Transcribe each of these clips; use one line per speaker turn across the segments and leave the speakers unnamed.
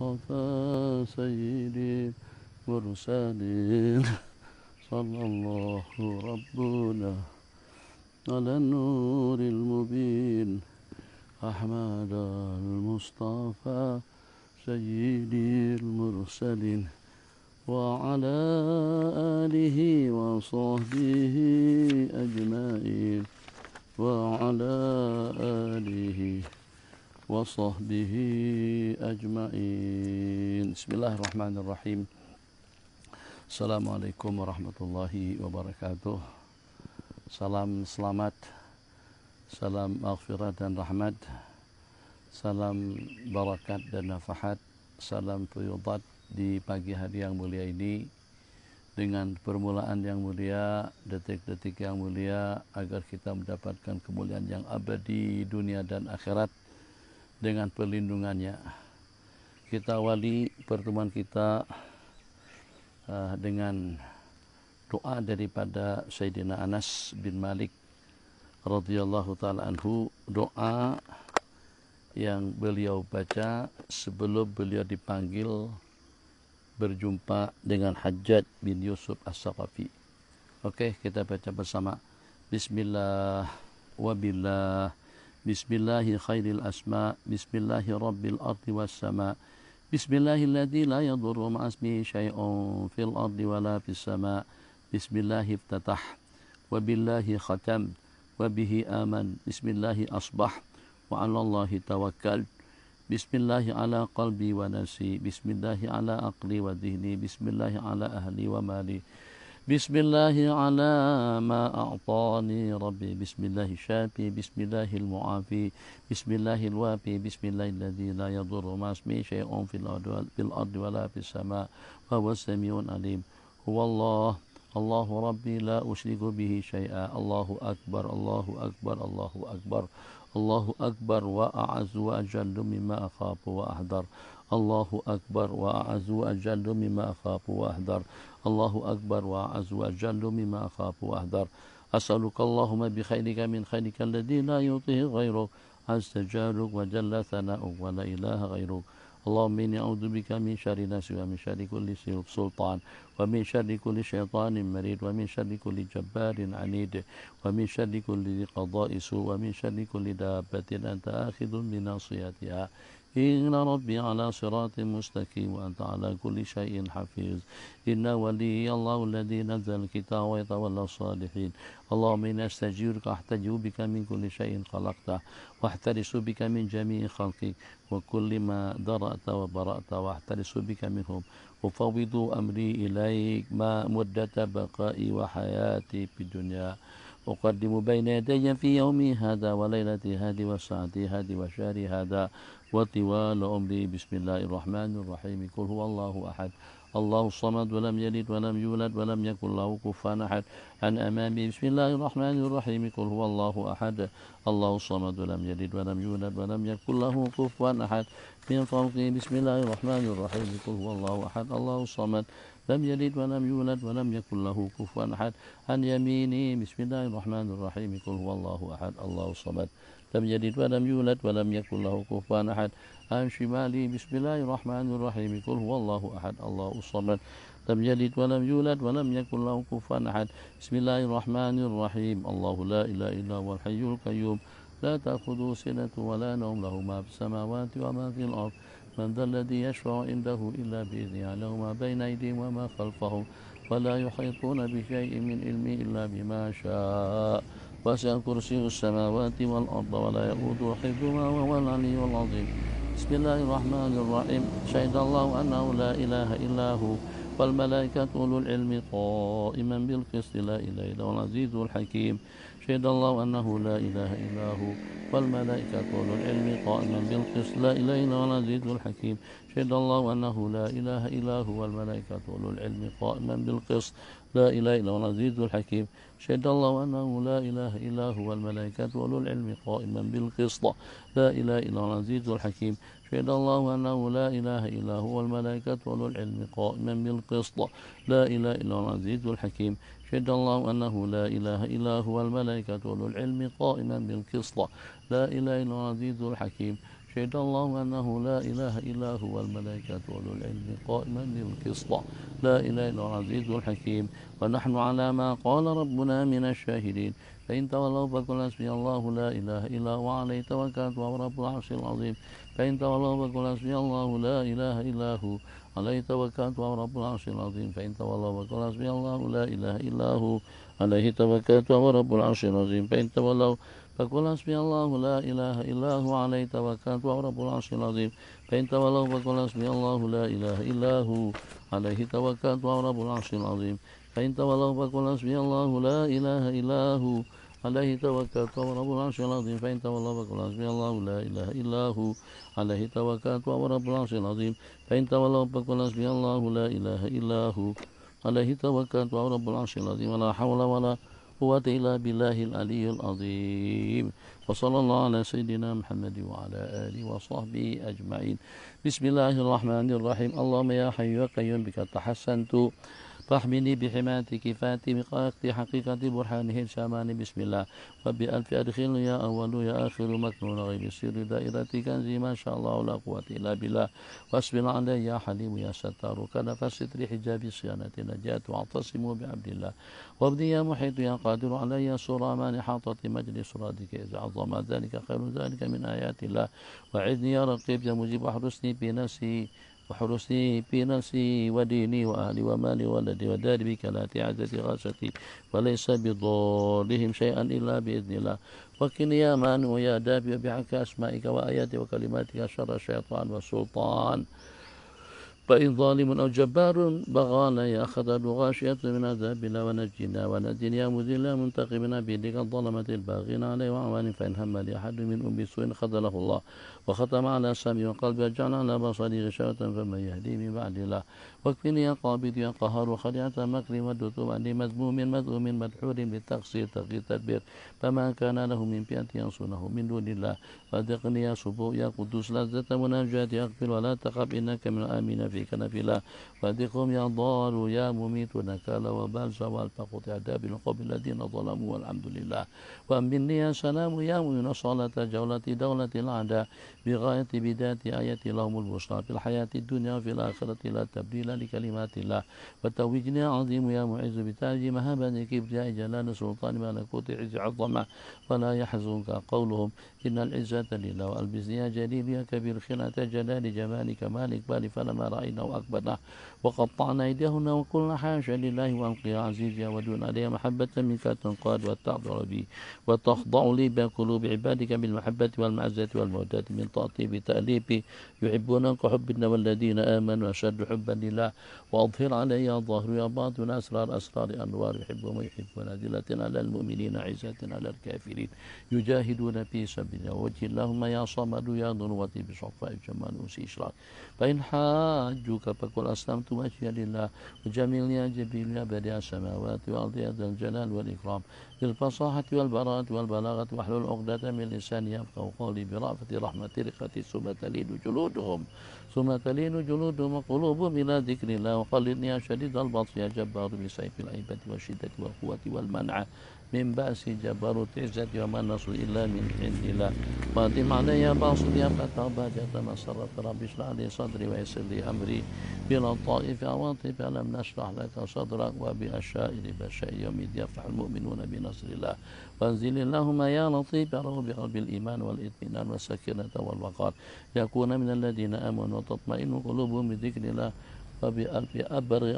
المصطفى سيد المرسلين صلى الله ربنا على النور المبين أحمد المصطفى سيد المرسلين وعلى آله وصحبه أجمعين وعلى آله وصحبه أجمعين. Bismillahirrahmanirrahim. Assalamualaikum warahmatullahi wabarakatuh. Salam selamat, salam maghfirah dan rahmat, salam barakat dan nafahat, salam tuyubat di pagi hari yang mulia ini dengan permulaan yang mulia, detik-detik yang mulia, agar kita mendapatkan kemuliaan yang abadi dunia dan akhirat dengan perlindungannya. Kita awali pertemuan kita dengan doa daripada Sayyidina Anas bin Malik radhiyallahu ta'ala anhu, doa yang beliau baca sebelum beliau dipanggil berjumpa dengan Hajjaj bin Yusuf As-Saqafi. Oke, kita baca bersama. Bismillah wa billah, bismillahi khairil asma, bismillahi rabbil ardi was sama, bismillahilladzi la yadurru ma'asmihi syai'un fil ardi wala fis sama, bismillahi iftatah wa billahi khatam wa bihi aman, bismillahi asbah wa 'alallahi tawakkal, bismillahi ala qalbi wa nafsi, bismillahi ala aqli wa dhihni, bismillahi ala ahli wa mali, bismillahi ala ma a'tani rabbi, bismillahi syafi, bismillahil mu'afi, bismillahil wafi, bismillahilladzi la yadurru ma'asmihi syai'un fil ardi wala fis sama wa huwas samiun alim. Huwallah Allahu rabbi la usyriku bihi syai'a. Allahu akbar, Allahu akbar, Allahu akbar, Allahu akbar wa a'azzu wa ajallu mimma akhafu wa ahdar. Allahu akbar wa a'azzu wa ajallu mimma akhafu wa ahdar. Allahu akbar wa a'azzu wa ajallu mimma akhafu wa ahdar. As'aluka Allahumma bi khairika min khairika alladhi la yutihi ghayruk, azza jaluk wa jalla thana'uk wa la ilaha ghayruk. Allahumma inni a'udzubika min syarri nafsi wa min syarri kulli sultan wa min syarri kulli syaitanin marid wa min syarri kulli jabbarin anid wa min syarri kulli qada'i su wa min syarri kulli dabbatin anta akhidun bi nasiyatiha. Inna rabbi ala siratin mustaqim wa anta ala kulli syai'in hafiz. Inna waliyallahu alladhi nazzala al-kitaba wa yatawalla as-salihin. Allahumma inna astajiruka ahtajibu bika min kulli syai'in khalaqtah wa ahtarisu bika min jami'i khalqik wa kulli ma dara'ta wa bara'ta wa ahtarisu bika minhum. Ufawwidu amri ilaik ma muddata baqa'i wa hayati fid dunya. أقدم بين يدي في يومي هذا وليلتي هذه وساعتي هذه وشهري هذا وطوال عمري. بسم الله الرحمن الرحيم. قل هو الله أحد الله الصمد ولم يلد ولم يولد ولم يكن له كفوا أحد. عن أمامي. بسم الله الرحمن الرحيم. قل هو الله أحد الله الصمد ولم يلد ولم يولد ولم يكن له كفوا أحد. من فوقي. بسم الله الرحمن الرحيم. قل هو الله أحد الله الصمد لم يلد ولم يولد ولم يكن له كفوا أحد. عن يميني. بسم الله الرحمن الرحيم. قل هو الله أحد الله الصمد لم يلد ولم يولد ولم يكن له كفوا أحد. عن شمالي. بسم الله الرحمن الرحيم. قل هو الله أحد الله الصمد لم يلد ولم يولد ولم يكن له كفوا أحد. بسم الله الرحمن الرحيم. الله لا إله إلا هو الحي القيوم لا تأخذه سنة ولا نوم له ما في السماوات وما في الأرض. من ذا الذي يشفع عنده إلا بإذنه يعلم ما بين أيديهم وما خلفهم ولا يحيطون بشيء من علمه إلا بما شاء. وسع كرسيه السماوات والأرض ولا يؤوده حفظهما وهو العلي العظيم. بسم الله الرحمن الرحيم. شهد الله أنه لا إله إلا هو والملائكة أولو العلم قائما بالقسط لا إله إلا هو العزيز الحكيم. شهد الله أنه لا إله إلا هو والملائكة أولو العلم قائما بالقسط لا إله إلا هو العزيز الحكيم. شهد الله أنه لا إله إلا هو والملائكة أولو العلم قائما بالقسط لا إله إلا هو العزيز الحكيم. شهد الله أنه لا إله إلا هو والملائكة أولو العلم قائما بالقسط لا إله إلا هو العزيز الحكيم. شهد الله أنه لا إله إلا هو والملائكة أولو العلم قائما بالقسط لا إله إلا هو العزيز الحكيم. شهد الله أنه لا إله إلا هو والملائكة أولو العلم قائما بالقسط لا إله إلا هو العزيز الحكيم. شهد الله أنه لا إله إلا هو الملائكة وأولو العلم قائما بالقسط لا إله إلا هو العزيز الحكيم ونحن على ما قال ربنا من الشاهدين فإن تولوا فقل حسبي الله لا إله إلا هو عليه توكلت وهو رب العرش العظيم فإن تولوا فقل حسبي الله لا إله إلا هو عليه توكلت وهو رب العرش العظيم فإن تولوا فقل حسبي الله لا إله إلا هو عليه توكلت وهو رب العرش العظيم فإن تولوا فقل حسبي الله لا إله إلا هو عليه توكلت وهو رب العرش العظيم فإن تولوا فقل حسبي الله لا إله إلا هو عليه توكلت وهو رب العرش العظيم فإن تولوا فقل حسبي الله لا إله إلا هو عليه توكلت وهو رب العرش العظيم فإن تولوا فقل حسبي الله لا إله إلا هو عليه توكلت وهو رب العرش العظيم فإن تولوا فقل حسبي الله لا إله إلا هو عليه توكلت وهو رب العرش العظيم ولا حول ولا قوة إلا بالله العلي العظيم وصلى الله على سيدنا محمد وعلى آله وصحبه أجمعين بسم الله الرحمن الرحيم اللهم يا حي يا قيوم بك تحسنت فاحمني بحمايتك فاتي بقاقت حقيقة برهانه الشامان بسم الله وبألف أدخل يا أول يا آخر مكنون غيب السر دائرة كنزي ما شاء الله لا قوة إلا بالله واصبر علي يا حليم يا ستار كنف ستر حجاب صيانة نجاة واعتصموا بعبد الله وابدي يا محيط يا قادر علي سرامان حاطة مجلس رادك إذا عظم ذلك خير ذلك من آيات الله وعذني يا رقيب يا مجيب واحرسني بنفسي وديني وأهلي ومالي ولدي وداري بكلاتي عزتي غاستي وليس بضارهم شيئا إلا بإذن الله وكني يا مان ويا دابي بحق أسمائك وآياتي وكلماتك شر الشيطان والسلطان فإن ظالم أو جبار بغانا يا أخذ غاشية من عذاب الله ونجنا يا مذل منتقمنا بيدك الظلمة الباغين عليه وعوان فإن هم لأحد من بسوء خذله الله وختم على سمعي وقلبي وجعل على بصري غشاوة فمن يهدي من بعد الله واكفني يا قابض يا قهار وخدعة مكر ودتم عني مذموم مذءوم مدحور بالتقصير تغيير تدبير فما كان له من فئة ينصونه من دون الله وادقني يا سبوء يا قدوس لذة مناجاتي أغفر ولا تخف إنك من الآمين في كنف الله وادقهم يا ضار يا مميت نكال وبال زوال فقطع دابر القوم الذين ظلموا والحمد لله وأمني يا سلام يا مؤمن صلاة جولة دولة الأعداء بغاية بداية آية لهم البشرى في الحياة الدنيا وفي الآخرة لا تبديل لكلمات الله وتوجني عظيم يا معز بتاج مهابة كبرياء جلال سلطان ملكوت عز عظمة ولا يحزنك قولهم إن العزة لله وألبسني يا جليل يا كبير خلعة جلال جمالك مالك بال فلما رأيناه أكبرنا وقطعنا أيديهن وقلنا حاشا لله وألقي عزيز يا ودون علي محبة منك تنقاد وتعذر بي وتخضع لي بقلوب عبادك بالمحبة والمعزة والمودة من تأطيب تأليبي يحبونك حبنا والذين آمنوا أشد حبا لله وأظهر علي يا ظاهر يا باطن أسرار أنوار يحبهم ويحبون أذلة على المؤمنين عزة على الكافرين يجاهدون في سبيل وجه اللهم يا صمد يا ذنوتي بصفاء جمال أنسي إشراك فإن حاجوك فقل أسلمت وجهي لله وجميل يا جبيل يا بديع السماوات والأرض يا ذا الجلال والإكرام بالفصاحة والبراءة والبلاغة واحلل عقدة من لساني يفقهوا قولي برأفة رحمة رقة ثم تلين جلودهم وقلوبهم إلى ذكر الله وخلدني يا شديد البطش يا جبار بسيف العيبة والشدة والقوة والمنع من بأس جبروت عزة وما النصر إلا من عند الله وأدم علي يا باصر يا فتى باجة مسرة رب اشرح لي صدري ويسر لي أمري بلا طائف عواطف ألم نشرح لك صدرك وبأشائر بشائر يوم يفرح المؤمنون بنصر الله وانزل اللهم يا لطيف يروا بقلب الإيمان والإطمئنان والسكينة والوقار يكون من الذين آمنوا وتطمئن قلوبهم بذكر الله وبألف أبرغ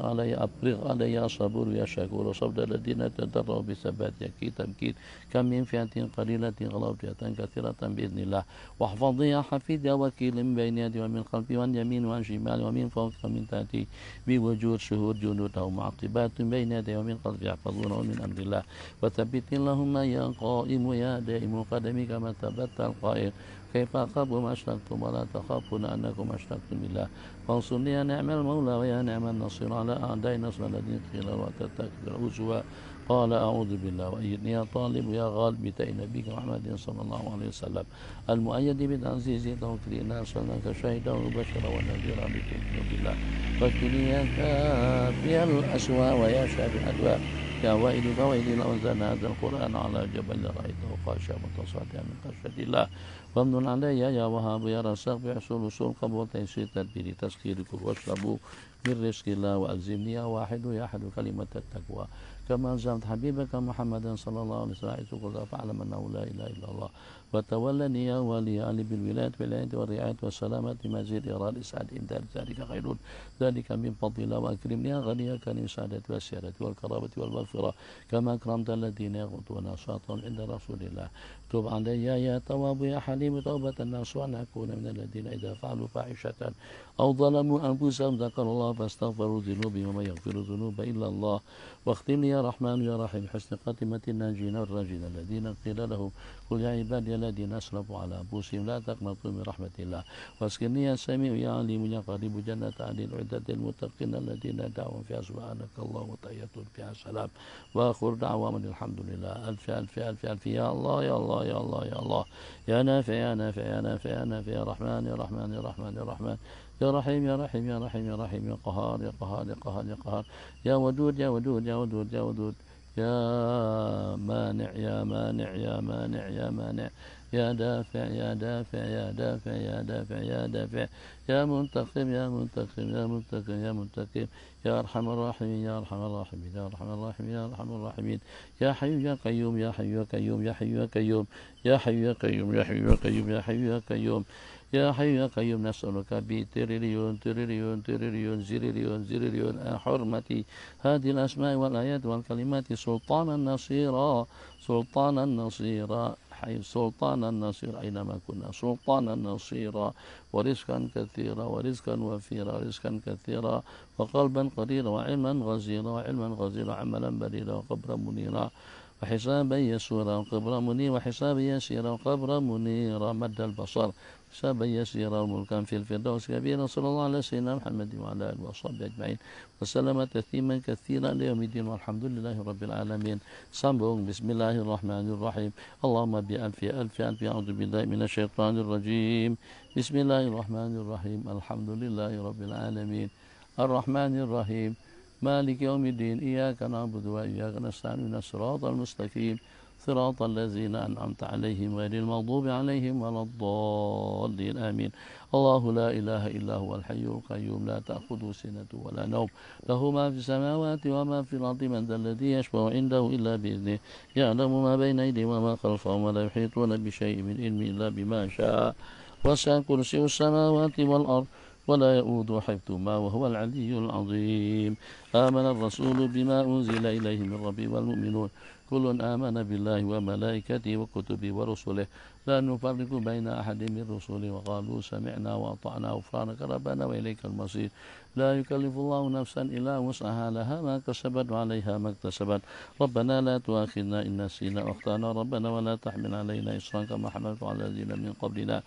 علي صبور يا شكور صبر الذين تضروا بثبات يكيد تمكيد كم من فئة قليلة غلبت فئة كثيرة بإذن الله واحفظني يا حفيظ يا وكيل من بين يدي ومن خلفي وعن يمين وعن شمال ومن فوق ومن تحتي بوجود شهود جنوده معقبات بين يدي ومن خلفي يحفظونه من أمر الله وثبت اللهم يا قائم يا دائم قدمي كما ثبت القائل كيف أخاف ما أشركتم ولا تخافون أنكم أشركتم بالله وانصرني يا نعم المولى ويا نعم النصير على أعداء نصر الذين قيل وتتكبر عزوا قال أعوذ بالله وأيدني يا طالب يا غالب بتأي نبيك محمد صلى الله عليه وسلم المؤيد بالعزيز توكلنا أرسلناك شاهدا وبشرا ونذيرا بكفر بالله فاكفني يا كافي الأسوأ ويا شافي الأدواء أوائل فوائد لو أنزلنا هذا القرآن على جبل لرأيته خاشعا متصدعا من خشية الله وامن علي يا وهاب يا رزاق بحصول وصول قبول تيسير تدبير تسخير كل واشربوا من رزق الله وألزمني يا واحد يا أحد كلمة التقوى كما ألزمت حبيبك محمدا صلى الله عليه وسلم حيث قلت فاعلم أنه لا إله إلا الله وتولني يا ولي علي بالولاية والعناية والرعاية والسلامة مزيد إراد إسعاد إن ذلك خير ذلك من فضل الله وأكرمني يا غني يا كريم السعادة والسيادة والكرامة والمغفرة كما أكرمت الذين يغضون أصواتهم عند رسول الله تب علي يا تواب يا حليم توبة الناس وأن أكون من الذين إذا فعلوا فاحشة أو ظلموا أنفسهم ذكروا الله فاستغفروا ذنوبهم ومن يغفر الذنوب إلا الله واختم لي يا رحمن يا رحيم حسن خاتمة الناجين والراجين الذين قيل لهم قل يا عبادي الذين أسرفوا على أنفسهم لا تقنطوا من رحمة الله واسكنني يا سميع يا عليم يا قريب جنة عدن عدة المتقين الذين دعوا فيها سبحانك الله وتحيتهم فيها سلام وآخر دعواهم الحمد لله ألف ألف ألف ألف يا الله يا الله يا الله يا الله يا نافع يا نافع يا نافع يا نافع يا رحمن يا رحمن يا رحمن يا رحمن يا رحيم يا رحيم يا رحيم يا رحيم يا قهار يا قهار يا قهار يا قهار يا ودود يا ودود يا ودود يا ودود يا مانع يا مانع يا مانع يا مانع يا دافع يا دافع يا دافع يا دافع يا دافع يا منتقم يا منتقم يا منتقم يا منتقم يا أرحم الراحمين يا أرحم الراحمين يا أرحم الراحمين يا أرحم الراحمين يا حي يا قيوم يا حي يا قيوم يا حي يا قيوم يا حي يا قيوم يا حي يا قيوم يا حي يا قيوم يا حي يا قيوم نسألك بتريليون تريليون تريليون زريليون زريليون حرمة هذه الأسماء والآيات والكلمات سلطانا نصيرا سلطانا نصيرا حي سلطانا نصيرا أينما كنا سلطانا نصيرا ورزقا كثيرا ورزقا وفيرا ورزقا كثيرا وقلبا قديرا وعلما غزيرا وعلما غزيرا عملا بريرا وقبرا منيرا وحسابا يسورا وقبرا منيرا وحسابا يسيرا وقبرا منيرا مد البصر حسابا يسيرا وملكا في الفردوس كبيرا صلى الله على سيدنا محمد وعلى آله وصحبه أجمعين وسلم تسليما كثيرا ليوم الدين والحمد لله رب العالمين sambung بسم الله الرحمن الرحيم اللهم بألف ألف ألف أعوذ بالله من الشيطان الرجيم بسم الله الرحمن الرحيم الحمد لله رب العالمين الرحمن الرحيم مالك يوم الدين إياك نعبد وإياك نستعين الصراط المستقيم صراط الذين أنعمت عليهم غير المغضوب عليهم ولا الضالين آمين الله لا إله إلا هو الحي القيوم لا تأخذه سنة ولا نوم له ما في السماوات وما في الأرض من ذا الذي يشفع عنده إلا بإذنه يعلم ما بين أيديهم وما خلفهم ولا يحيطون بشيء من علمه إلا بما شاء وسع كرسي السماوات والأرض ولا يؤود حفظهما وهو العلي العظيم آمن الرسول بما أنزل إليه من ربه والمؤمنون كل آمن بالله وملائكته وكتبه ورسله لا نفرق بين أحد من رسله وقالوا سمعنا وأطعنا غفرانك ربنا وإليك المصير لا يكلف الله نفسا إلا وسعها لها ما كسبت وعليها ما اكتسبت ربنا لا تؤاخذنا إن نسينا وأخطأنا ربنا ولا تحمل علينا إصرا كما حملت على الذين من قبلنا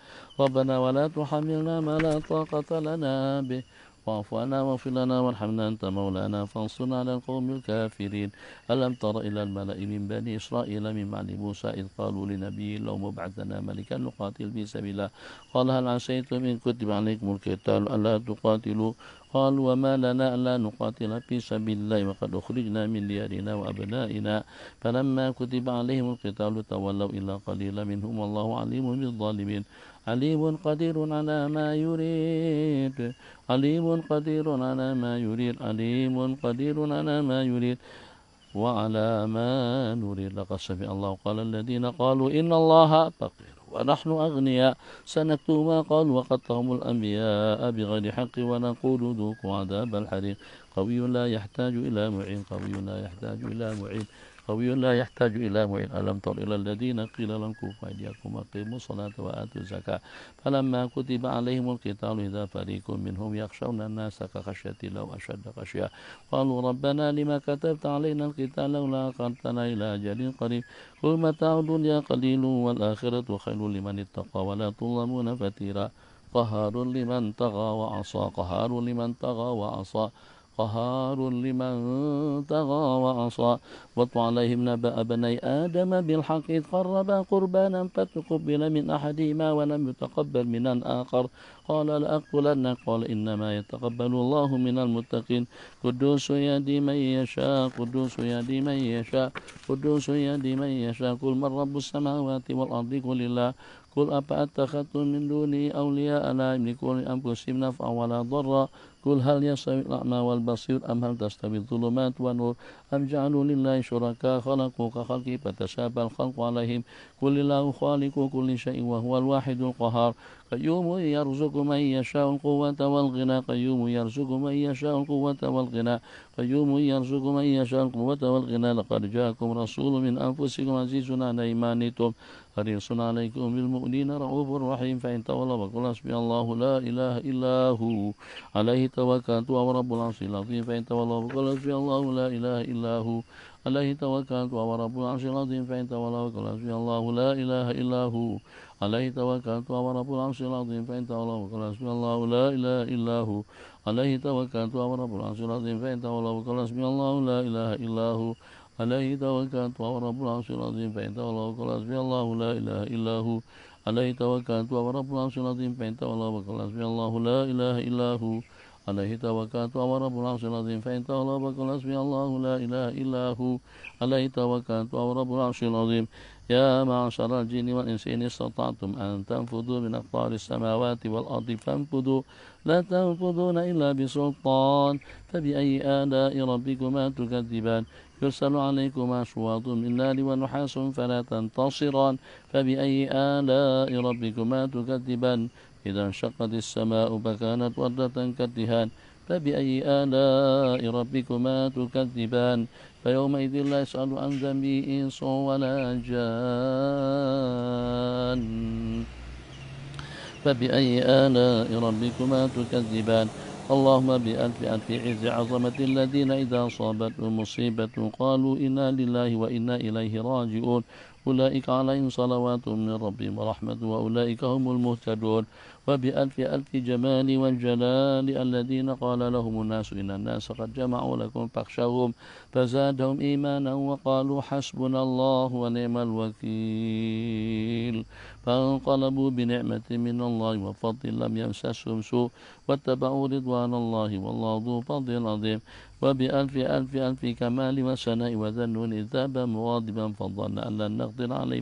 ربنا ولا تحملنا ما لا طاقة لنا به واعف عنا واغفر لنا وارحمنا أنت مولانا فانصرنا على القوم الكافرين ألم تر إلى الملأ من بني إسرائيل من بعد موسى إذ قالوا لنبي لو مبعث لنا ملكا نقاتل في سبيل الله قال هل عسيتم إن كتب عليكم القتال ألا تقاتلوا قالوا وما لنا ألا نقاتل في سبيل الله وقد أخرجنا من ديارنا وأبنائنا فلما كتب عليهم القتال تولوا إلا قليلا منهم والله عليم بالظالمين عليم قدير على ما يريد عليم قدير على ما يريد عليم قدير على ما يريد وعلى ما نريد لقد سمع الله قال الذين قالوا إن الله فقير ونحن أغنياء سنكتب ما قالوا وقتلهم الأنبياء بغير حق ونقول ذوقوا عذاب الحريق قوي لا يحتاج إلى معين قوي لا يحتاج إلى معين قوي لا يحتاج إلى معين ألم تر إلى الذين قيل لهم كفوا أيديكم وأقيموا الصلاة وآتوا الزكاة فلما كتب عليهم القتال إذا فريق منهم يخشون الناس كخشية الله أشد خشية قالوا ربنا لما كتبت علينا القتال لولا أخرتنا إلى أجل قريب قل متاع الدنيا قليل والآخرة خير لمن اتقى ولا تظلمون فتيلا قهار لمن طغى وعصى قهار لمن طغى وعصى قهار لمن طغى وعصى واتل عليهم نبأ بني آدم بالحق إذ قربا قربانا فتقبل من أحدهما ولم يتقبل من الآخر قال لأقتلنك قال إنما يتقبل الله من المتقين قدوس يهدي من يشاء قدوس يهدي من يشاء قدوس يهدي من يشاء قل من رب السماوات والأرض قل الله قل أفأتخذتم من دوني أولياء لا يملكون لأنفسهم نفعا ولا ضرا قل هل يستوي الأعمى والبصير أم هل تستوي الظلمات والنور أم جعلوا لله شركاء خلقوا كخلقه فتشابه الخلق عليهم قل الله خالق كل شيء وهو الواحد القهار قيوم يرزق من يشاء القوة والغنى قيوم يرزق من يشاء القوة والغنى قيوم يرزق من يشاء القوة والغنى لقد جاءكم رسول من أنفسكم عزيز عليه ما عنتم حريص عليكم بالمؤمنين رؤوف رحيم فإن تولوا فقل حسبي الله لا إله إلا هو عليه توكلت وهو رب العرش العظيم فإن تولوا فقل حسبي الله لا إله إلا هو عليه توكلت وهو رب العرش العظيم فإن تولوا فقل حسبي الله لا إله إلا هو عليه توكلت وهو رب العرش العظيم فإن تولوا فقل حسبي الله لا إله إلا هو عليه توكلت وهو رب العرش العظيم فإن تولوا فقل حسبي الله لا إله إلا هو عليه توكلت وهو رب العرش العظيم فإن تولوا فقل حسبي الله لا إله إلا هو عليه توكلت وهو رب العرش العظيم فإن تولوا فقل حسبي الله لا إله إلا هو عليه توكلت وهو رب العرش العظيم فإن تولوا فقل حسبي الله لا إله إلا هو عليه توكلت وهو رب العرش العظيم يا معشر الجن والإنس إن استطعتم أن تنفذوا من أقطار السماوات والأرض فانفذوا لا تنفذون إلا بسلطان فبأي آلاء ربكما تكذبان يرسل عليكما شواظ من نار ونحاس فلا تنتصران فبأي آلاء ربكما تكذبان إذا انشقت السماء فكانت وردة كالدهان فبأي آلاء ربكما تكذبان فيومئذ لا يسأل عن ذنبه إنس ولا جان فبأي آلاء ربكما تكذبان اللهم بألف ألف عز عظمة الذين إذا أصابتهم مصيبة قالوا إنا لله وإنا إليه راجعون أولئك عليهم صلوات من ربهم ورحمة وأولئك هم المهتدون وبألف ألف جمال والجلال الذين قال لهم الناس إن الناس قد جمعوا لكم فاخشوهم فزادهم إيمانا وقالوا حسبنا الله ونعم الوكيل فانقلبوا بنعمة من الله وفضل لم يمسسهم سوء واتبعوا رضوان الله والله ذو فضل عظيم وبألف ألف ألف كمال وسناء وذنون إذ ذهب مغاضبا فظن أن لن نقدر عليه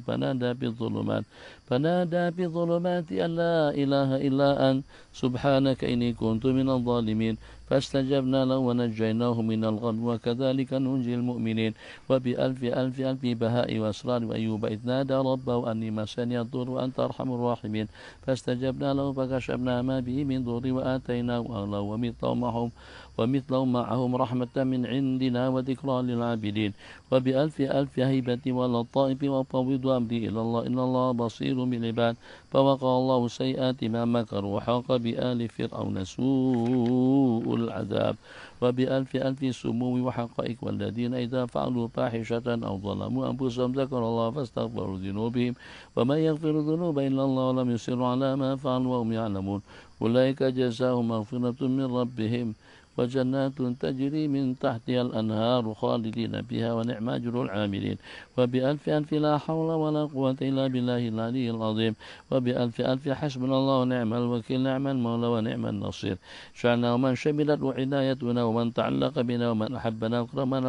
فنادى بالظلمات أن لا إله إلا أنت سبحانك إني كنت من الظالمين فاستجبنا له ونجيناه من الغم وكذلك ننجي المؤمنين وبألف ألف ألف بهاء وأسرار وأيوب إذ نادى ربه أني مسني الضر وأنت أرحم الراحمين فاستجبنا له فكشفنا ما به من ضر وآتيناه أهله ومثلهم معهم رحمة من عندنا وذكرى للعابدين وبألف ألف هيبة ولطائف وفوض أمري إلى الله إن الله بصير بالعباد فوقع الله سيئات ما مكروا وحاق بآل فرعون سوء العذاب وبألف ألف سمو وحقائق والذين إذا فعلوا فاحشة أو ظلموا أنفسهم ذكروا الله فاستغفروا ذنوبهم ومن يغفر الذنوب إلا الله ولم يصروا على ما فعلوا وهم يعلمون أولئك جزاهم مغفرة من ربهم وجنات تجري من تحتها الأنهار خالدين فيها ونعم أجر العاملين وبألف ألف لا حول ولا قوة إلا بالله العلي العظيم وبألف ألف حسبنا الله ونعم الوكيل نعم المولى ونعم النصير شعنا ومن شملت عنايتنا ومن تعلق بنا ومن أحبنا وأكرمنا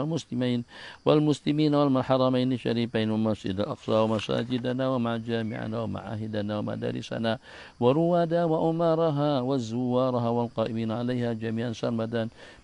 والمسلمين والحرمين الشريفين والمسجد الأقصى ومساجدنا ومع جامعنا ومعاهدنا ومدارسنا وروادا وأمارها والزوارها والقائمين عليها جميعا سرمدا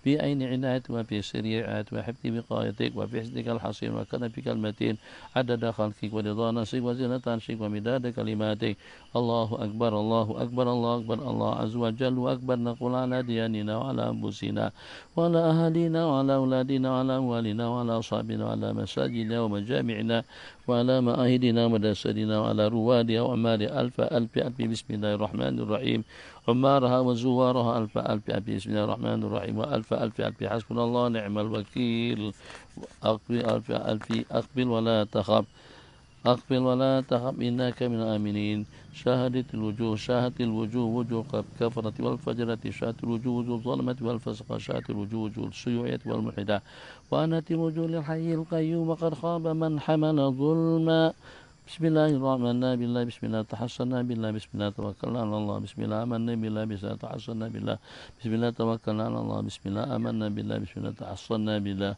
بأين عنايتك وفي سر رعايتك وحفظ بقايتك وفي حسنك الحصين وكنفك المتين عدد خلقك ورضا نفسك وزنة عرشك ومداد كلماتك الله أكبر الله أكبر الله أكبر الله عز وجل وأكبر نقول على دياننا وعلى أنفسنا وعلى أهالينا وعلى أولادنا وعلى أموالنا وعلى أصحابنا وعلى مساجدنا ومجامعنا وعلى مآهدنا ومدرستنا وعلى روادها وأعمال ألف ألف ألف بسم الله الرحمن الرحيم عمارها وزوارها ألف ألف ألف بسم الله الرحمن الرحيم وألف ألف ألف حسبنا الله نعم الوكيل أقبل ألف ألف أقبل ولا تخف أقبل ولا تخف إنك من الآمنين شاهدت الوجوه وجوه الكفرة والفجرة شاهدت الوجوه وجوه الظلمة والفسق شاهدت الوجوه وجوه الشيوعية والملحدة وأنت الوجوه للحي القيوم وقد خاب من حمل ظلما بسم الله الرحمن بالله بسم الله تحصنا بالله بسم الله توكلنا على الله بسم الله آمنا بالله بسم الله تحصنا بالله بسم الله توكلنا على الله بسم الله آمنا بالله بسم الله تحصنا بالله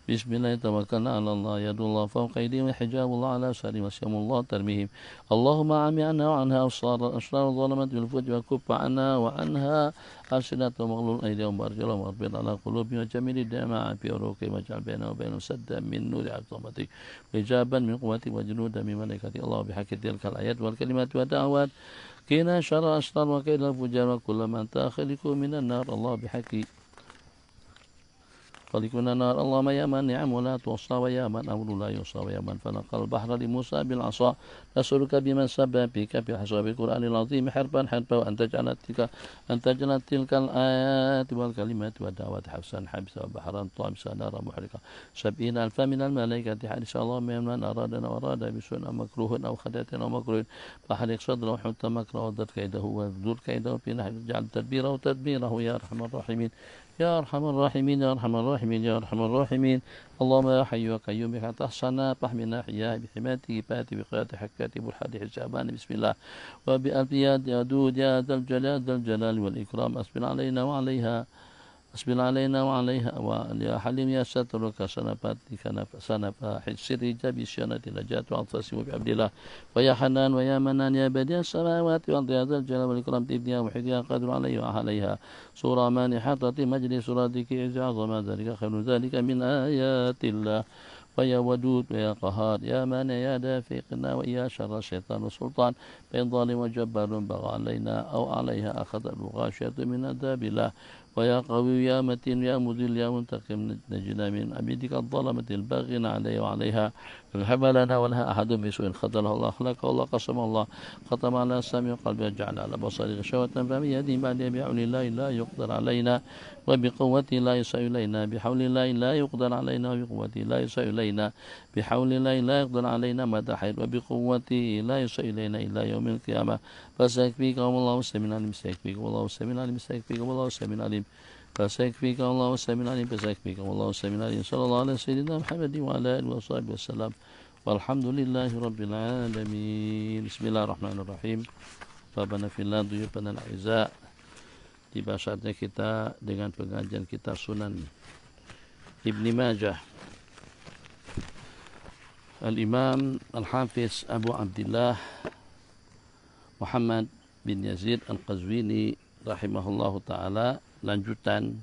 بسم الله توكلنا على الله يد الله فوق أيديهم وحجاب الله على أبصارهم وسيم الله ترميهم اللهم عمي عنا وعنها أبصار الظلمة بالفوج وكف عنا وعنها ألسنة ومغلول أيديهم وأرجلهم وأربط على قلوبهم وجميل الدماء في عروقهم واجعل بيننا وبينهم سدا من نور عظمتك حجابا من قوتك وجنودا من ملائكتك الله بحق تلك الآيات والكلمات والدعوات قنا شر أشرار وكيد الفجار وكل من تخلق من النار الله بحق خلقنا النار اللهم يا من نعم ولا توصى ويا من أمر لا يوصى ويا من فلق البحر لموسى بالعصا نسألك بمن سبى بك في حساب القرآن العظيم حربا وأن تجعل تلك الآيات والكلمات والدعوات حبسا حبسا وبحرا طامسا نارا محرقا 70,000 من الملائكة حارس اللهم من أرادنا وأراد بسوء أو مكروه أو خدعة أو مكروه فحرق صدره وحط مكره وضد كيده وذر كيده في نحن اجعل تدبيره يا أرحم الراحمين يا أرحم الراحمين يا أرحم الراحمين يا أرحم الراحمين اللهم يا حي يا قيوم بك تحصنا فاحمنا حياه بحماته فاتي بقياته حكاته بالحديث الشعبان بسم الله وبألفيات يا دود يا ذا الجلال والإكرام أسبل علينا وعليها أسبل علينا وعليها ويا حليم يا سترك سنفاتك سنفاحل سر جبي سيانة نجاة وعطفاسي وبعبد الله ويا حنان ويا منان يا بديع السماوات والأرض يا ذا الجلال والإكرام تبنيها وحديها قادر عليه وعليها سورة مانحة مجلس سورتك إذ عظم ذلك خير ذلك من آيات الله ويا ودود ويا قهار يا مانع يا دافع قنا ويا شر الشيطان والسلطان فإن ظالم وجبار بغى علينا أو عليها أخذ الغاشية من عذاب الله ويا قوي يا متين يا مذل يا منتقم نجنا من عبيدك الظلمة الباغين عليه وعليها فهب لنا ولها أحد بسوء خذله الله أخلاقه الله قسم الله ختم على سامع قلبه جعل على بصره غشاوة فمن يهدي بعد بعون الله لا يقدر علينا وبقوته لا يسع إلينا بحول الله لا يقدر علينا وبقوته لا يسع إلينا بحول الله لا يقدر علينا مدى حير وبقوته لا يسع إلينا إلا يوم القيامة فسيكفيكهم الله السميع العليم سيكفيكم الله السميع العليم سيكفيكم الله السميع العليم فسيكفيكم الله السميع العليم فسيكفيكم الله السميع العليم صلى الله على سيدنا محمد وعلى آله وصحبه وسلم والحمد لله رب العالمين بسم الله الرحمن الرحيم Rabbana fillah duyufana al-aizza. Tiba saatnya kita dengan pengajian kitab Sunan Ibni Majah. Al-Imam Al-Hafiz Abu Abdillah Muhammad bin Yazid Al-Qazwini rahimahullahu ta'ala, lanjutan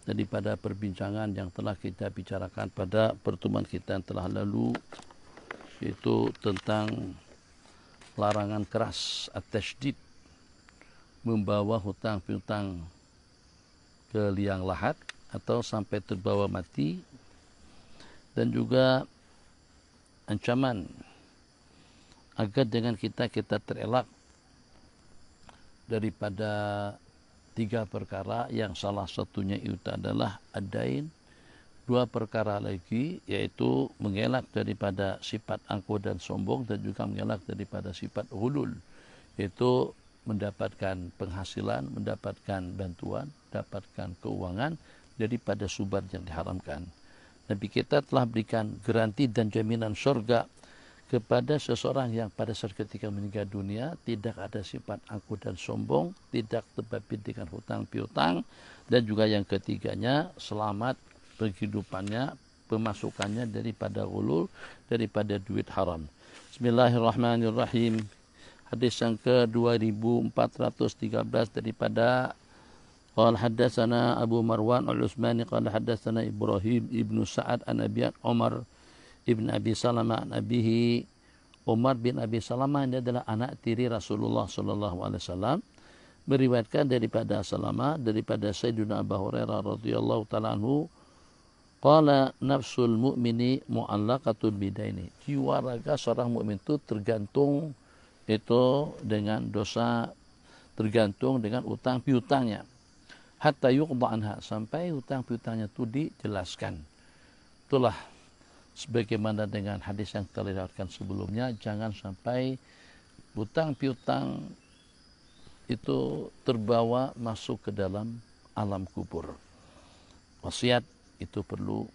daripada perbincangan yang telah kita bicarakan pada pertemuan kita yang telah lalu, yaitu tentang larangan keras at-tasydid, membawa hutang piutang ke liang lahat atau sampai terbawa mati, dan juga ancaman agar dengan kita terelak daripada 3 perkara yang salah satunya itu adalah ad-dain. 2 perkara lagi yaitu mengelak daripada sifat angkuh dan sombong, dan juga mengelak daripada sifat ghulul, yaitu mendapatkan penghasilan, mendapatkan bantuan, mendapatkan keuangan daripada sumber yang diharamkan. Nabi kita telah berikan garansi dan jaminan surga kepada seseorang yang pada saat ketika meninggal dunia tidak ada sifat angkuh dan sombong, tidak terbabit dengan hutang piutang, dan juga yang ketiganya selamat penghidupannya, pemasukannya daripada ghulul, daripada duit haram. Bismillahirrahmanirrahim. Hadis yang ke-2413 daripada qala haddatsana Abu Marwan Al-Utsmani qala haddatsana Ibrahim ibnu Sa'ad an Abi Umar ibn Abi Salamah an abihi. Umar bin Abi Salamah ini adalah anak tiri Rasulullah sallallahu alaihi wasallam, meriwayatkan daripada Salamah daripada Sayyidina Abu Hurairah radhiyallahu taala anhu, qala nafsul mu'mini mu'allaqatul bidaini. Jiwa raga seorang mukmin itu tergantung itu dengan dosa, tergantung dengan utang piutangnya. Hatta yuqda anha, sampai utang piutangnya itu dijelaskan. Itulah sebagaimana dengan hadis yang kita lewatkan sebelumnya, jangan sampai hutang piutang itu terbawa masuk ke dalam alam kubur. Wasiat itu perlu,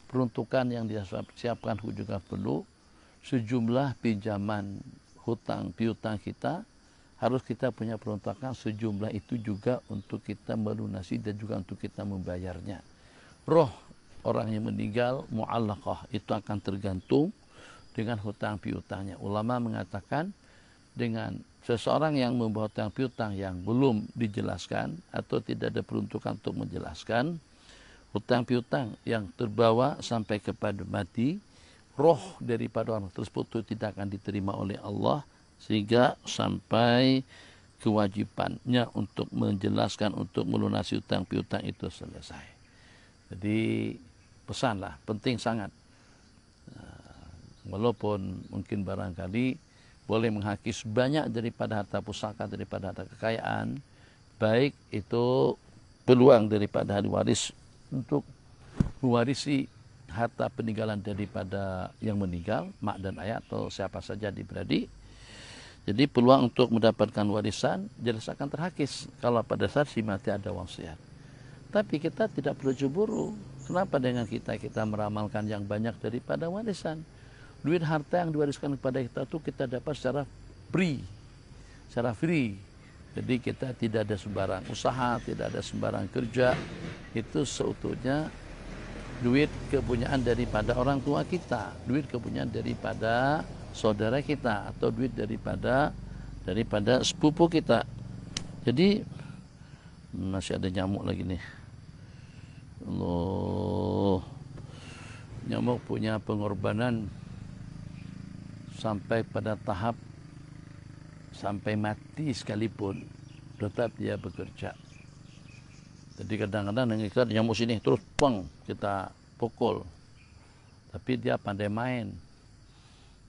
peruntukan yang disiapkan juga perlu, sejumlah pinjaman hutang piutang kita harus kita punya peruntukan sejumlah itu juga untuk kita melunasi dan juga untuk kita membayarnya. Roh orang yang meninggal mu'allaqah itu akan tergantung dengan hutang piutangnya. Ulama mengatakan dengan seseorang yang membawa hutang piutang yang belum dijelaskan atau tidak ada peruntukan untuk menjelaskan, hutang piutang yang terbawa sampai kepada mati, roh daripada orang tersebut itu tidak akan diterima oleh Allah sehingga sampai kewajibannya untuk menjelaskan, untuk melunasi hutang piutang itu selesai. Jadi pesanlah, penting sangat. Walaupun mungkin barangkali boleh menghakis banyak daripada harta pusaka, daripada harta kekayaan, baik itu peluang daripada ahli waris untuk mewarisi harta peninggalan daripada yang meninggal, mak dan ayah atau siapa saja adik-beradik. Jadi peluang untuk mendapatkan warisan jelas akan terhakis kalau pada saat si mati ada wasiat. Tapi kita tidak perlu cemburu. Kenapa dengan kita meramalkan yang banyak daripada warisan? Duit harta yang diwariskan kepada kita itu kita dapat secara free. Jadi kita tidak ada sembarang usaha, tidak ada sembarang kerja. Itu seutuhnya duit kepunyaan daripada orang tua kita, duit kepunyaan daripada saudara kita, atau duit daripada sepupu kita. Jadi masih ada nyamuk lagi nih. Allah, nyamuk punya pengorbanan sampai pada tahap sampai mati sekalipun tetap dia bekerja. Jadi kadang-kadang kita nyamuk sini terus kita pukul, tapi dia pandai main.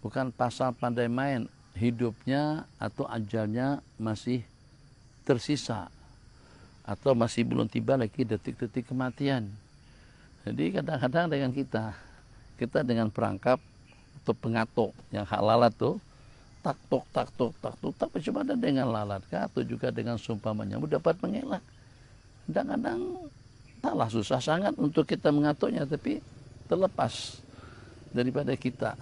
Bukan pasal pandai main, hidupnya atau ajalnya masih tersisa atau masih belum tiba lagi detik-detik kematian. Jadi kadang-kadang dengan kita dengan perangkap atau pengatuk yang hak lalat tuh tak tapi cuma ada dengan lalat atau juga dengan sumpah menyambut dapat mengelak. Kadang-kadang taklah susah sangat untuk kita mengaturnya, tapi terlepas daripada kita.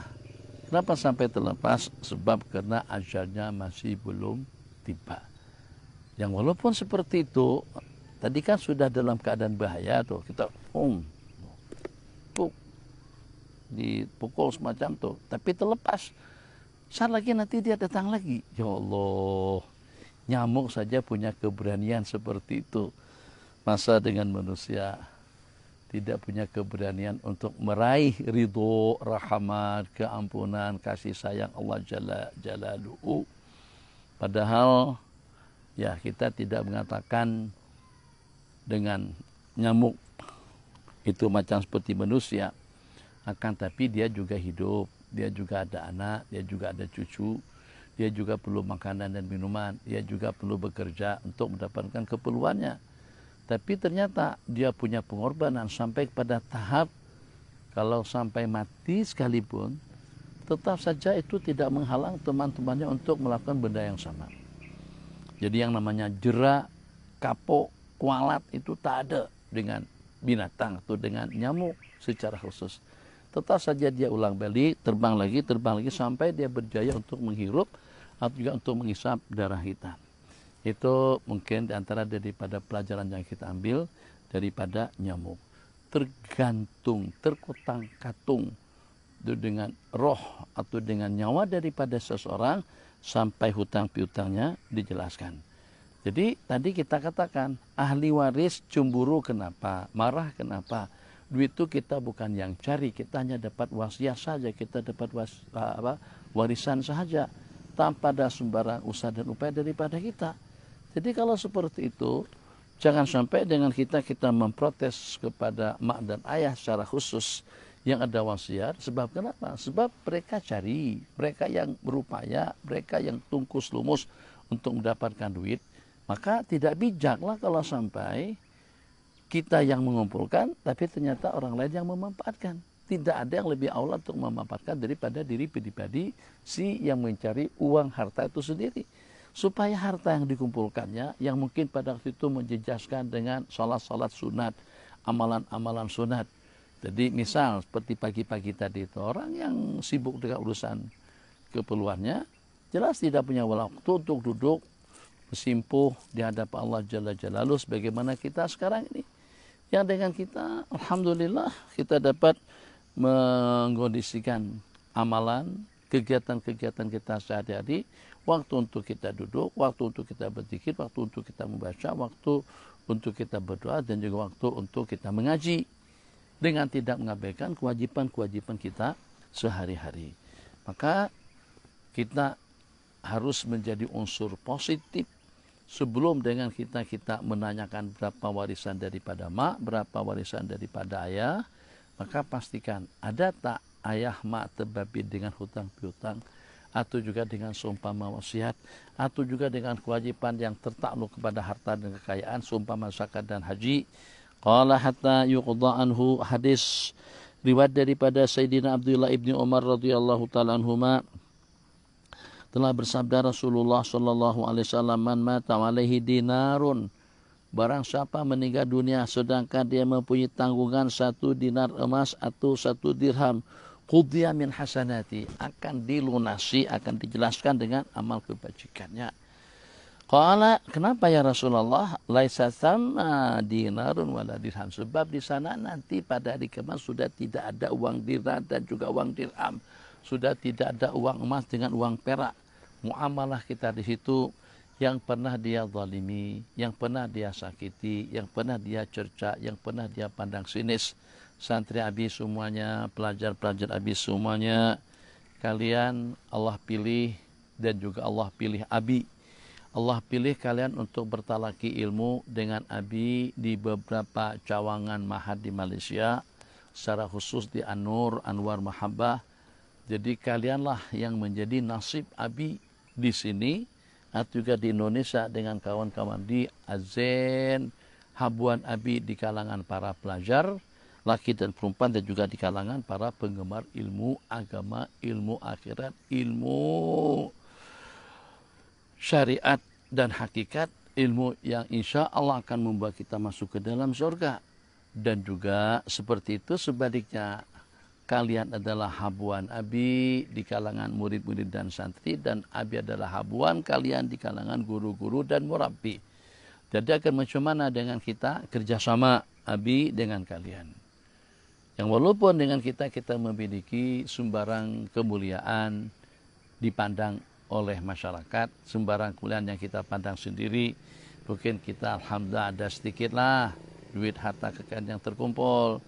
Kenapa sampai terlepas? Sebab karena ajalnya masih belum tiba. Yang walaupun seperti itu, tadi kan sudah dalam keadaan bahaya tuh, kita dipukul semacam tuh, tapi terlepas. Saat lagi nanti dia datang lagi. Ya Allah, nyamuk saja punya keberanian seperti itu. Masa dengan manusia tidak punya keberanian untuk meraih ridho, rahmat, keampunan, kasih sayang Allah Jalla Jalaluhu. Padahal ya kita tidak mengatakan dengan nyamuk itu macam seperti manusia, akan tapi dia juga hidup, dia juga ada anak, dia juga ada cucu, dia juga perlu makanan dan minuman, dia juga perlu bekerja untuk mendapatkan keperluannya. Tapi ternyata dia punya pengorbanan sampai pada tahap kalau sampai mati sekalipun, tetap saja itu tidak menghalang teman-temannya untuk melakukan benda yang sama. Jadi yang namanya jera, kapok, kualat itu tak ada dengan binatang atau dengan nyamuk secara khusus. Tetap saja dia ulang balik, terbang lagi sampai dia berjaya untuk menghirup atau juga untuk menghisap darah kita. Itu mungkin diantara daripada pelajaran yang kita ambil daripada nyamuk. Tergantung, terkutang-katung dengan roh atau dengan nyawa daripada seseorang sampai hutang piutangnya dijelaskan. Jadi tadi kita katakan ahli waris cemburu kenapa, marah kenapa? Duit itu kita bukan yang cari, kita hanya dapat wasiat saja, kita dapat warisan saja tanpa ada sembarang usaha dan upaya daripada kita. Jadi kalau seperti itu, jangan sampai dengan kita memprotes kepada mak dan ayah secara khusus yang ada wasiat. Sebab kenapa? Sebab mereka cari, mereka yang berupaya, mereka yang tungkus lumus untuk mendapatkan duit. Maka tidak bijaklah kalau sampai kita yang mengumpulkan, tapi ternyata orang lain yang memanfaatkan. tidak ada yang lebih aula untuk memanfaatkan daripada diri pribadi si yang mencari uang harta itu sendiri. Supaya harta yang dikumpulkannya, yang mungkin pada waktu itu menjejaskan dengan salat-salat sunat, amalan-amalan sunat. Jadi misal seperti pagi-pagi tadi itu, orang yang sibuk dengan urusan keperluannya, jelas tidak punya waktu untuk duduk bersimpuh di hadapan Allah Jalla Jalaluhu sebagaimana kita sekarang ini. Yang dengan kita, alhamdulillah, kita dapat mengkondisikan amalan, kegiatan-kegiatan kita sehari-hari, waktu untuk kita duduk, waktu untuk kita berzikir, waktu untuk kita membaca, waktu untuk kita berdoa, dan juga waktu untuk kita mengaji, dengan tidak mengabaikan kewajiban-kewajiban kita sehari-hari. Maka kita harus menjadi unsur positif sebelum dengan kita menanyakan berapa warisan daripada mak, berapa warisan daripada ayah, maka pastikan ada tak ayah mak terbabi dengan hutang piutang, atau juga dengan seumpama wasiat, atau juga dengan kewajiban yang tertakluk kepada harta dan kekayaan, seumpama zakat dan haji. Qala hatta yuqda anhu, hadis riwayat daripada Sayyidina Abdullah ibni Umar radhiyallahu taala anhuma, telah bersabda Rasulullah sallallahu alaihi wasallam, man mata alaihi dinarun, barang siapa meninggal dunia sedangkan dia mempunyai tanggungan 1 dinar emas atau 1 dirham, qudhiya min hasanati, akan dilunasi, akan dijelaskan dengan amal kebajikannya. Qala, kenapa ya Rasulullah? Laisa sama dinarun wala dirham, sebab di sana nanti pada hari kiamat sudah tidak ada uang dinar dan juga uang dirham, sudah tidak ada uang emas dengan uang perak. Muamalah kita di situ, yang pernah dia zalimi, yang pernah dia sakiti, yang pernah dia cerca, yang pernah dia pandang sinis, santri abi semuanya, pelajar-pelajar abi semuanya, kalian Allah pilih dan juga Allah pilih abi. Allah pilih kalian untuk bertalaki ilmu dengan abi di beberapa cawangan mahad di Malaysia, secara khusus di An-Nur, Anwar Mahabbah. Jadi kalianlah yang menjadi nasib abi di sini, atau juga di Indonesia dengan kawan-kawan di Azen, habuan abi di kalangan para pelajar, laki dan perempuan, dan juga di kalangan para penggemar ilmu agama, ilmu akhirat, ilmu syariat dan hakikat, ilmu yang insya Allah akan membawa kita masuk ke dalam surga. Dan juga seperti itu sebaliknya, kalian adalah habuan abi di kalangan murid-murid dan santri, dan abi adalah habuan kalian di kalangan guru-guru dan murabbi. Jadi akan macam mana dengan kita kerjasama abi dengan kalian, yang walaupun dengan kita memiliki sumbarang kemuliaan dipandang oleh masyarakat, sembarang kemuliaan yang kita pandang sendiri, mungkin kita alhamdulillah ada sedikit lah duit harta kekayaan yang terkumpul.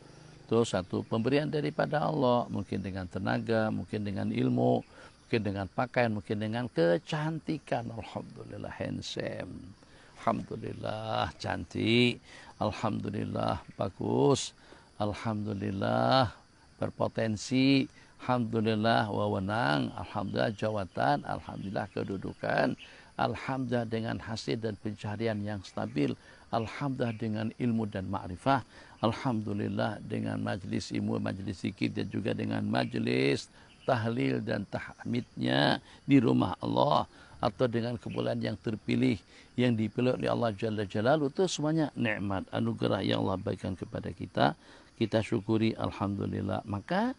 Itu satu pemberian daripada Allah, mungkin dengan tenaga, mungkin dengan ilmu, mungkin dengan pakaian, mungkin dengan kecantikan. Alhamdulillah handsome, alhamdulillah cantik, alhamdulillah bagus, alhamdulillah berpotensi, alhamdulillah wewenang, alhamdulillah jawatan, alhamdulillah kedudukan, alhamdulillah dengan hasil dan pencaharian yang stabil, alhamdulillah dengan ilmu dan ma'rifah, alhamdulillah dengan majlis ilmu, majlis zikir, dan juga dengan majlis tahlil dan tahmidnya di rumah Allah, atau dengan kemuliaan yang terpilih yang dipilih oleh Allah Jalla Jalaluhu. Itu semuanya nikmat anugerah yang Allah berikan kepada kita, kita syukuri alhamdulillah. Maka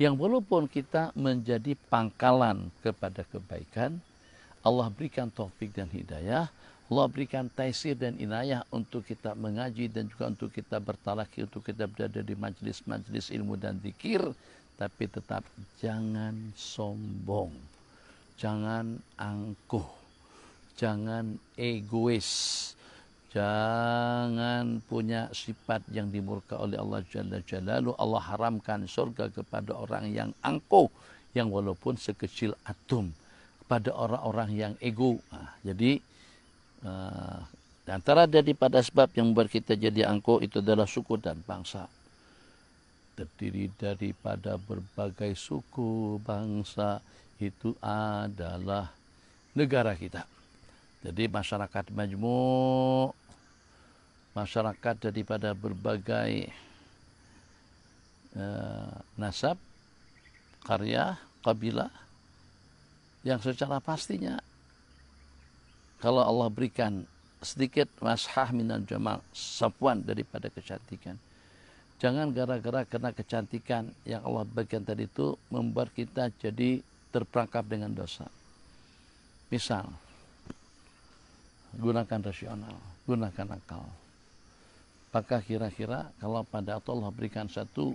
yang walaupun kita menjadi pangkalan kepada kebaikan, Allah berikan taufik dan hidayah, Allah berikan taisir dan inayah untuk kita mengaji dan juga untuk kita bertalaki, untuk kita berada di majlis-majlis ilmu dan zikir, tapi tetap jangan sombong, jangan angkuh, jangan egois, jangan punya sifat yang dimurka oleh Allah Jalla Jalaluhu. Allah haramkan surga kepada orang yang angkuh, yang walaupun sekecil atom, kepada orang-orang yang ego. Jadi antara daripada sebab yang membuat kita jadi angkuh itu adalah suku dan bangsa. Terdiri daripada berbagai suku bangsa, itu adalah negara kita. Jadi masyarakat majmuk, masyarakat daripada berbagai nasab, karya, kabilah yang secara pastinya kalau Allah berikan sedikit mashah minal jamal, safwan daripada kecantikan. Jangan gara-gara karena kecantikan yang Allah bagikan tadi itu membuat kita jadi terperangkap dengan dosa. Misal, gunakan rasional, gunakan akal. Maka kira-kira kalau pada Allah berikan satu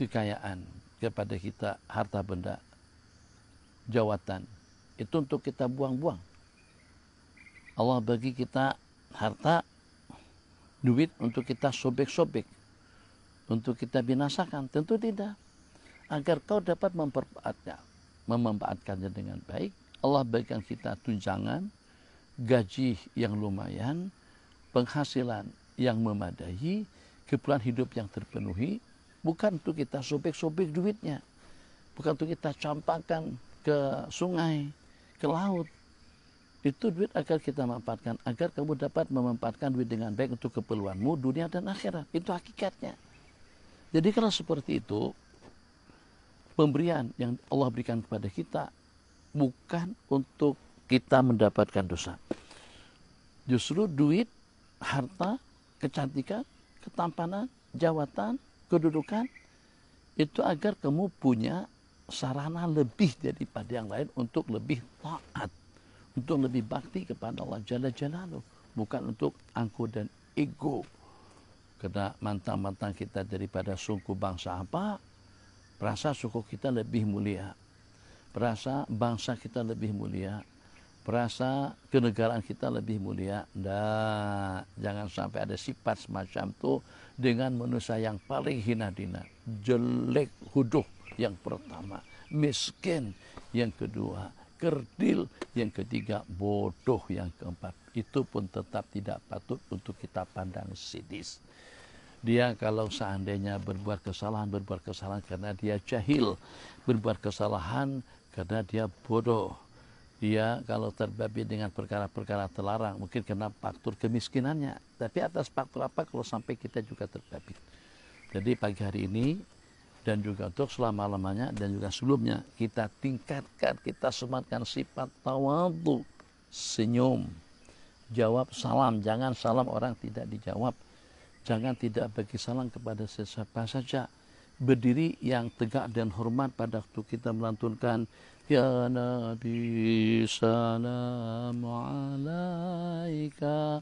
kekayaan kepada kita, harta benda, jawatan, itu untuk kita buang-buang. Allah bagi kita harta, duit untuk kita sobek-sobek, untuk kita binasakan. Tentu tidak. Agar kau dapat memanfaatkannya dengan baik, Allah berikan kita tunjangan, gaji yang lumayan, penghasilan yang memadai, kebutuhan hidup yang terpenuhi, bukan untuk kita sobek-sobek duitnya, bukan untuk kita campakkan ke sungai, ke laut. Itu duit agar kita manfaatkan, agar kamu dapat memanfaatkan duit dengan baik untuk keperluanmu dunia dan akhirat. Itu hakikatnya. Jadi kalau seperti itu, pemberian yang Allah berikan kepada kita bukan untuk kita mendapatkan dosa. Justru duit, harta, kecantikan, ketampanan, jawatan, kedudukan, itu agar kamu punya sarana lebih daripada yang lain untuk lebih taat, untuk lebih bakti kepada Allah Jalla Jalaluh, bukan untuk angku dan ego. Karena mantan-mantan kita daripada suku bangsa apa, perasa suku kita lebih mulia, perasa bangsa kita lebih mulia, perasa kenegaraan kita lebih mulia. Nah, jangan sampai ada sifat semacam itu dengan manusia yang paling hina dina, jelek huduh yang pertama, miskin yang kedua, kerdil yang ketiga, bodoh yang keempat. Itu pun tetap tidak patut untuk kita pandang sidis. Dia kalau seandainya berbuat kesalahan karena dia jahil, berbuat kesalahan karena dia bodoh. Dia kalau terbabi dengan perkara-perkara terlarang, mungkin kena faktor kemiskinannya. Tapi atas faktor apa kalau sampai kita juga terbabi? Jadi pagi hari ini dan juga untuk selama-lamanya dan juga sebelumnya, kita tingkatkan, kita sematkan sifat tawadhu, senyum, jawab salam, jangan salam orang tidak dijawab, jangan tidak bagi salam kepada sesiapa saja, berdiri yang tegak dan hormat pada waktu kita melantunkan ya Nabi salam alaika,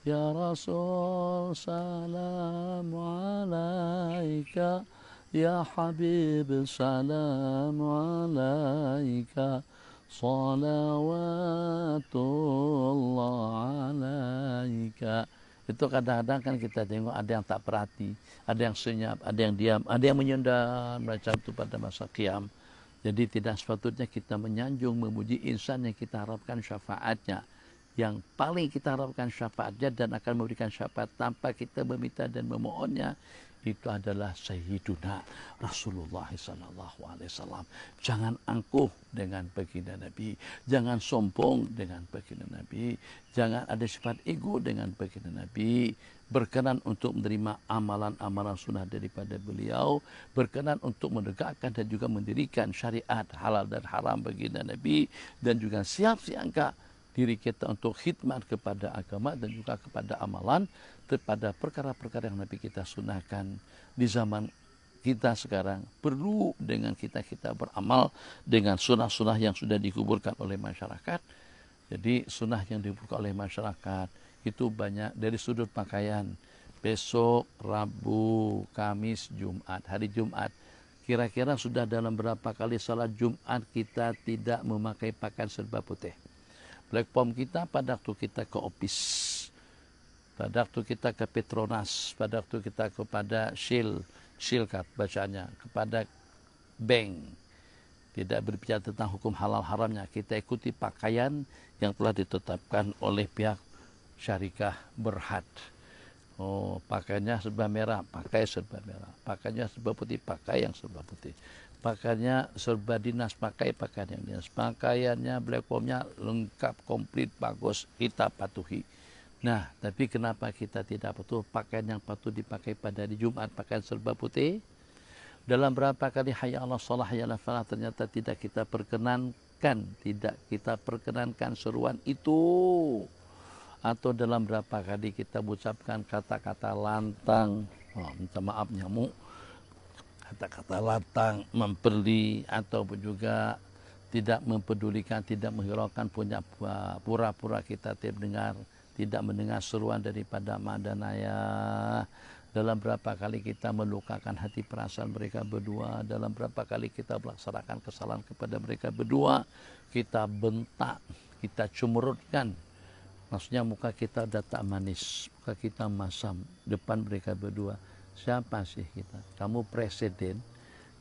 ya Rasul salam alaika, ya Habib salam alaika, salawatullah alaika. Itu kadang-kadang kan kita tengok ada yang tak perhati, ada yang senyap, ada yang diam, ada yang menyendam macam itu pada masa qiyam. Jadi tidak sepatutnya kita menyanjung, memuji insan yang kita harapkan syafaatnya. Yang paling kita harapkan syafaatnya dan akan memberikan syafaat tanpa kita meminta dan memohonnya, itu adalah Sayyiduna Rasulullah SAW. Jangan angkuh dengan baginda Nabi, jangan sombong dengan baginda Nabi, jangan ada sifat ego dengan baginda Nabi. Berkenan untuk menerima amalan-amalan sunnah daripada beliau, berkenan untuk menegakkan dan juga mendirikan syariat halal dan haram baginda Nabi, dan juga siap siangka diri kita untuk khidmat kepada agama dan juga kepada amalan kepada perkara-perkara yang Nabi kita sunahkan di zaman kita sekarang. Perlu dengan kita beramal dengan sunnah-sunnah yang sudah dikuburkan oleh masyarakat. Jadi sunnah yang dikuburkan oleh masyarakat itu banyak dari sudut pakaian. Besok, Rabu, Kamis, Jumat, hari Jumat. Kira-kira sudah dalam berapa kali salat Jumat kita tidak memakai pakaian serba putih. Platform kita pada waktu kita ke office, pada waktu kita ke Petronas, pada waktu kita kepada Shilkat bacanya, kepada bank, tidak berbicara tentang hukum halal haramnya, kita ikuti pakaian yang telah ditetapkan oleh pihak syarikah Berhad. Oh, pakaiannya serba merah, pakai serba merah. Pakaiannya serba putih, pakai yang serba putih. Pakaiannya serba dinas, pakai pakaian yang dinas. Pakaiannya, platformnya lengkap, komplit, bagus, kita patuhi. Nah, tapi kenapa kita tidak patuh pakaian yang patut dipakai pada hari Jumat, pakaian serba putih? Dalam berapa kali hayya 'alas shalah, hayya 'alal falah ternyata tidak kita perkenankan seruan itu. Atau dalam berapa kali kita ucapkan kata-kata lantang, minta maaf nyamuk, kata-kata lantang, memperli, ataupun juga tidak mempedulikan, tidak menghiraukan, punya pura-pura kita tidak mendengar seruan daripada mak dan ayah. Dalam berapa kali kita melukakan hati perasaan mereka berdua, dalam berapa kali kita melaksanakan kesalahan kepada mereka berdua, kita bentak, kita cumurutkan. Maksudnya muka kita udah tak manis, muka kita masam depan mereka berdua. Siapa sih kita? Kamu presiden,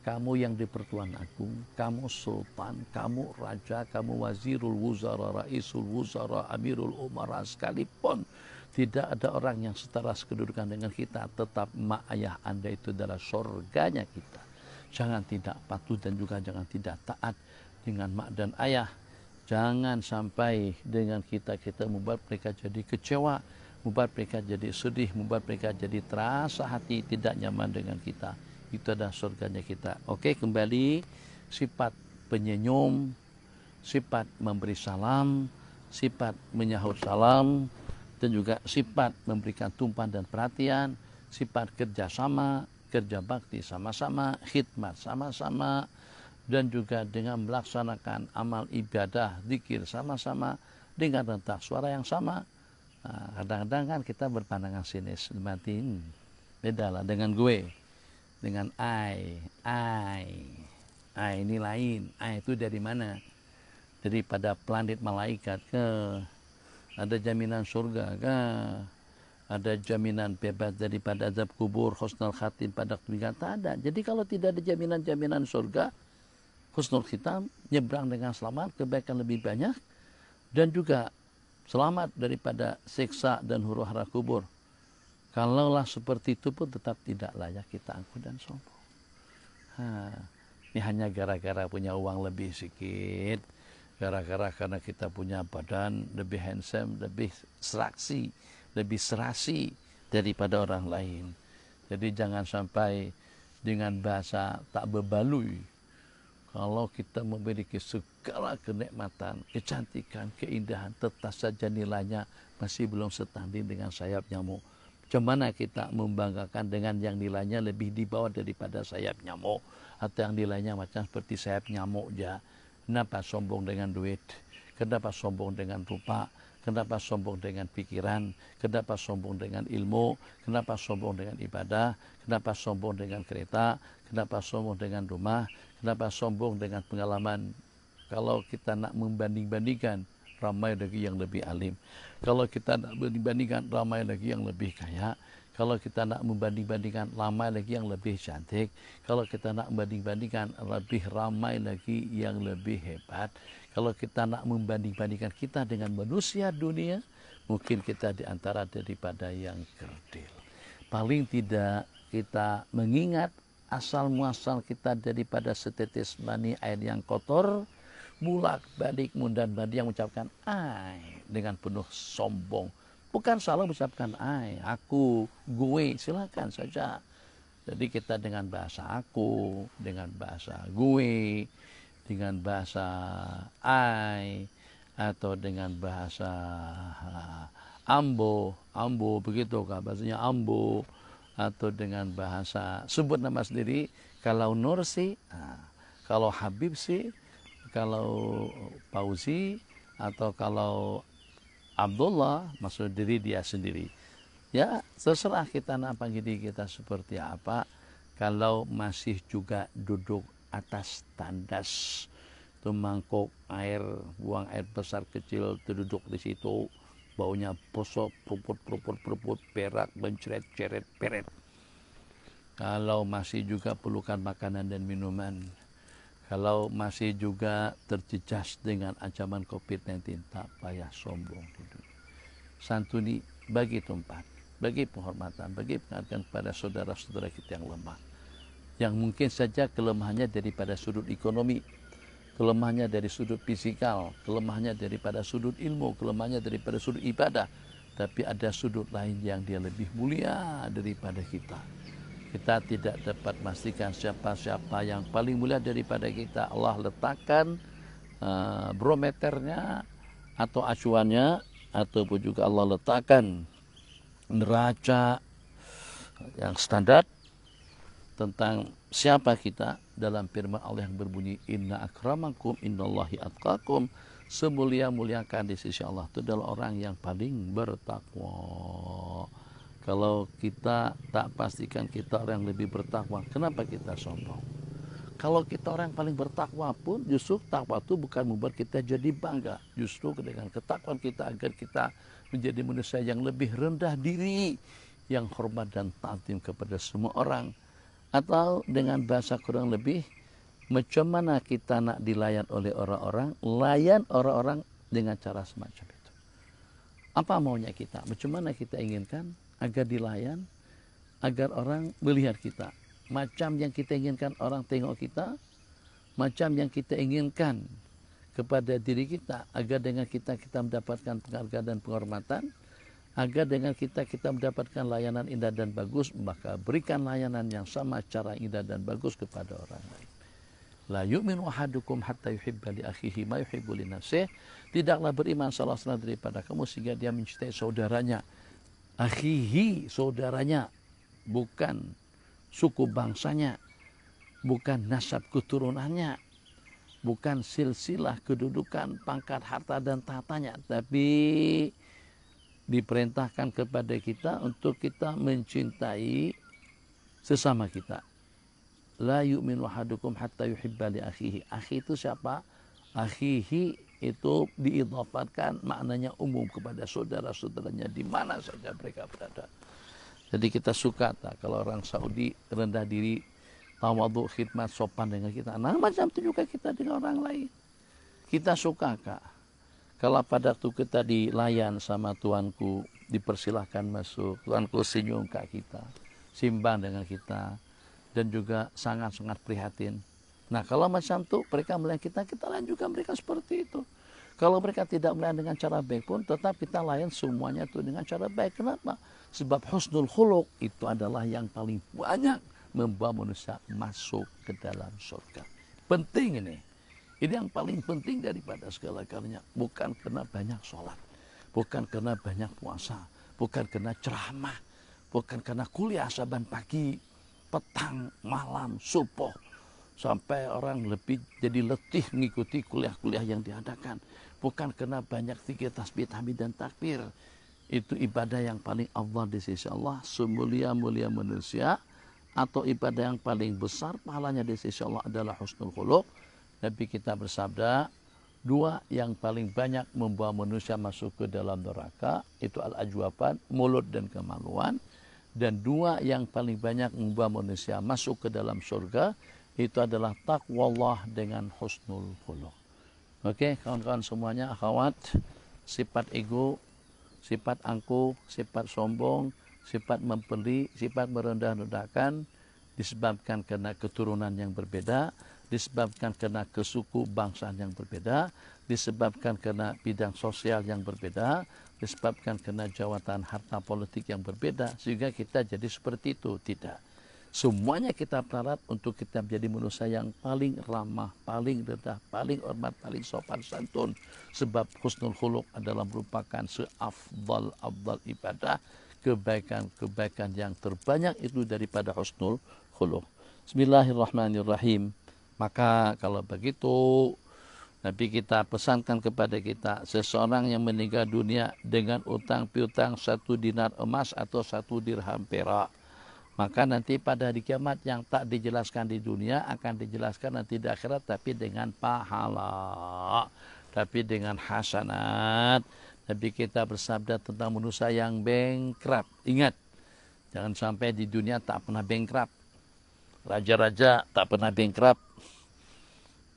kamu yang di Pertuan Agung, kamu sultan, kamu raja, kamu wazirul wuzara, raisul wuzara, amirul umara, sekalipun tidak ada orang yang setara kedudukan dengan kita, tetap mak ayah Anda itu adalah surganya kita. Jangan tidak patuh dan juga jangan tidak taat dengan mak dan ayah. Jangan sampai dengan kita membuat mereka jadi kecewa, membuat mereka jadi sedih, membuat mereka jadi terasa hati tidak nyaman dengan kita. Itu adalah surganya kita. Oke, kembali sifat penyenyum, sifat memberi salam, sifat menyahut salam, dan juga sifat memberikan tumpah dan perhatian, sifat kerjasama, kerja bakti sama-sama, khidmat sama-sama, dan juga dengan melaksanakan amal ibadah, zikir sama-sama, dengan rentak suara yang sama. Kadang-kadang kan kita berpandangan sinis, matiin, beda lah dengan gue, dengan I ini lain. I itu dari mana? Daripada planet malaikat ke? Ada jaminan surga ke? Ada jaminan bebas daripada azab kubur, husnul khatim pada ketika tak ada. Jadi kalau tidak ada jaminan surga, husnul khitam, nyebrang dengan selamat, kebaikan lebih banyak, dan juga selamat daripada siksa dan huru-hara kubur. Kalaulah seperti itu pun tetap tidak layak kita angkuh dan sombong. Ini hanya gara-gara punya uang lebih sedikit, gara-gara karena kita punya badan lebih handsome, lebih serasi daripada orang lain. Jadi jangan sampai dengan bahasa tak berbaloi. Kalau kita memiliki segala kenikmatan, kecantikan, keindahan, tetap saja nilainya masih belum setanding dengan sayap nyamuk. Bagaimana kita membanggakan dengan yang nilainya lebih di bawah daripada sayap nyamuk, atau yang nilainya macam seperti sayap nyamuk aja? Kenapa sombong dengan duit? Kenapa sombong dengan rupa? Kenapa sombong dengan pikiran? Kenapa sombong dengan ilmu? Kenapa sombong dengan ibadah? Kenapa sombong dengan kereta? Kenapa sombong dengan rumah? Kenapa sombong dengan pengalaman? Kalau kita nak membanding-bandingkan, ramai lagi yang lebih alim. Kalau kita nak membanding-bandingkan, ramai lagi yang lebih kaya. Kalau kita nak membanding-bandingkan, ramai lagi yang lebih cantik. Kalau kita nak membanding-bandingkan, lebih ramai lagi yang lebih hebat. Kalau kita nak membanding-bandingkan kita dengan manusia dunia, mungkin kita diantara daripada yang kerdil. Paling tidak kita mengingat asal muasal kita daripada setetes mani air yang kotor, bulak balik mundan badi yang mengucapkan ai dengan penuh sombong. Bukan salah mengucapkan ai, aku, gue, silakan saja. Jadi kita dengan bahasa aku, dengan bahasa gue, dengan bahasa ai, atau dengan bahasa ambo begitu kah bahasanya ambo, atau dengan bahasa sebut nama sendiri. Kalau Nur sih, kalau Habib sih, kalau Fauzi, atau kalau Abdullah, maksud diri dia sendiri. Ya terserah kita nak panggil diri kita seperti apa. Kalau masih juga duduk atas tandas, itu mangkok air, buang air besar kecil, terduduk di situ, baunya bosok, peruput, perak, menceret-ceret, peret. Kalau masih juga perlukan makanan dan minuman, kalau masih juga terjejas dengan ancaman COVID-19, tak payah sombong. Santuni, bagi tempat, bagi penghormatan, bagi penghargaan kepada saudara-saudara kita yang lemah, yang mungkin saja kelemahannya daripada sudut ekonomi, kelemahannya dari sudut fisikal, kelemahannya daripada sudut ilmu, kelemahannya daripada sudut ibadah, tapi ada sudut lain yang dia lebih mulia daripada kita. Kita tidak dapat memastikan siapa-siapa yang paling mulia daripada kita. Allah letakkan barometernya atau acuannya, ataupun juga Allah letakkan neraca yang standar tentang siapa kita dalam firman Allah yang berbunyi inna akramakum innallahi atqakum. Semulia-muliakan di sisi Allah itu adalah orang yang paling bertakwa. Kalau kita tak pastikan kita orang yang lebih bertakwa, kenapa kita sombong? Kalau kita orang yang paling bertakwa pun, justru takwa itu bukan membuat kita jadi bangga. Justru dengan ketakwaan kita agar kita menjadi manusia yang lebih rendah diri, yang hormat dan ta'zim kepada semua orang. Atau dengan bahasa kurang lebih, macam mana kita nak dilayan oleh orang-orang, layan orang-orang dengan cara semacam itu. Apa maunya kita? Macam mana kita inginkan agar dilayan, agar orang melihat kita. Macam yang kita inginkan orang tengok kita, macam yang kita inginkan kepada diri kita, agar dengan kita mendapatkan penghargaan dan penghormatan, agar dengan kita mendapatkan layanan indah dan bagus, maka berikan layanan yang sama cara indah dan bagus kepada orang lain. La yu'minu ahadukum hatta yuhibba li akhihi ma yuhibbu li nafsihi. Tidaklah beriman salah seorang daripada kamu sehingga dia mencintai saudaranya. Akhihi, saudaranya, bukan suku bangsanya, bukan nasab keturunannya, bukan silsilah kedudukan, pangkat, harta dan tahtanya, tapi diperintahkan kepada kita untuk kita mencintai sesama kita. La yu'minu ahadukum hatta yuhibba li akhihi. Akhi itu siapa? Akhihi itu diidhafatkan maknanya umum kepada saudara-saudaranya di mana saja mereka berada. Jadi kita suka tak kalau orang Saudi rendah diri, tawadhu, khidmat, sopan dengan kita. Nah macam itu juga kita dengan orang lain. Kita suka kak kalau pada waktu kita dilayan sama tuanku, dipersilahkan masuk, tuanku senyum ke kita, simbang dengan kita, dan juga sangat-sangat prihatin. Nah kalau macam itu mereka melayan kita layan juga mereka seperti itu. Kalau mereka tidak melayan dengan cara baik pun, tetap kita layan semuanya itu dengan cara baik. Kenapa? Sebab husnul khuluq itu adalah yang paling banyak membawa manusia masuk ke dalam surga. Penting ini. Ini yang paling penting daripada segala galanya. Bukan karena banyak sholat, bukan karena banyak puasa, bukan karena ceramah, bukan karena kuliah saban pagi, petang, malam, subuh, sampai orang lebih jadi letih mengikuti kuliah-kuliah yang diadakan. Bukan karena banyak zikir, tasbih, tahmid dan takbir. Itu ibadah yang paling afdal di sisi Allah, semulia-mulia manusia, atau ibadah yang paling besar pahalanya di sisi Allah adalah husnul khuluq. Nabi kita bersabda, dua yang paling banyak membawa manusia masuk ke dalam neraka itu al-ajwaban, mulut dan kemaluan, dan dua yang paling banyak membawa manusia masuk ke dalam surga itu adalah taqwallah dengan husnul khuluq. Oke, kawan-kawan semuanya, akhwat, sifat ego, sifat angkuh, sifat sombong, sifat membeli, sifat merendah-rendahkan disebabkan karena keturunan yang berbeda, disebabkan karena kesuku bangsaan yang berbeda, disebabkan karena bidang sosial yang berbeda, disebabkan karena jawatan harta politik yang berbeda, sehingga kita jadi seperti itu. Tidak. Semuanya kita peralat untuk kita menjadi manusia yang paling ramah, paling rendah, paling hormat, paling sopan santun. Sebab husnul khuluq adalah merupakan seafdal ibadah, kebaikan-kebaikan yang terbanyak itu daripada husnul khuluq. Bismillahirrahmanirrahim. Maka kalau begitu, Nabi kita pesankan kepada kita, seseorang yang meninggal dunia dengan utang piutang 1 dinar emas atau 1 dirham perak, maka nanti pada hari kiamat yang tak dijelaskan di dunia akan dijelaskan nanti di akhirat, tapi dengan pahala, tapi dengan hasanat. Nabi kita bersabda tentang manusia yang bankrupt. Ingat, jangan sampai di dunia tak pernah bankrupt. Raja-raja tak pernah bankrupt.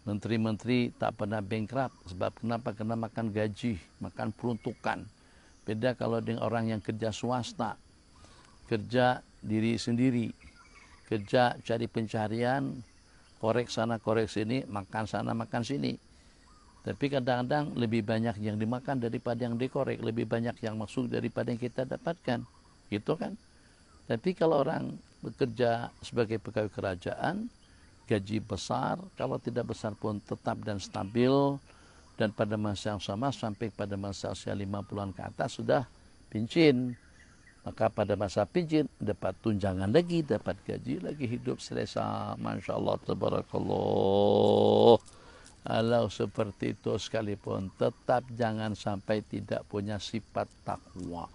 Menteri-menteri tak pernah bankrupt. Sebab kenapa? Karena makan gaji, makan peruntukan. Beda kalau dengan orang yang kerja swasta, kerja diri sendiri, kerja cari pencarian, korek sana korek sini, makan sana makan sini. Tapi kadang-kadang lebih banyak yang dimakan daripada yang dikorek, lebih banyak yang masuk daripada yang kita dapatkan. Gitu kan? Tapi kalau orang bekerja sebagai pegawai kerajaan, gaji besar, kalau tidak besar pun tetap dan stabil, dan pada masa yang sama sampai pada masa usia 50-an ke atas sudah pincin. Maka pada masa pincin dapat tunjangan lagi, dapat gaji lagi, hidup selesa. Masya Allah, tabarakallah. Kalau seperti itu sekalipun, tetap jangan sampai tidak punya sifat takwa.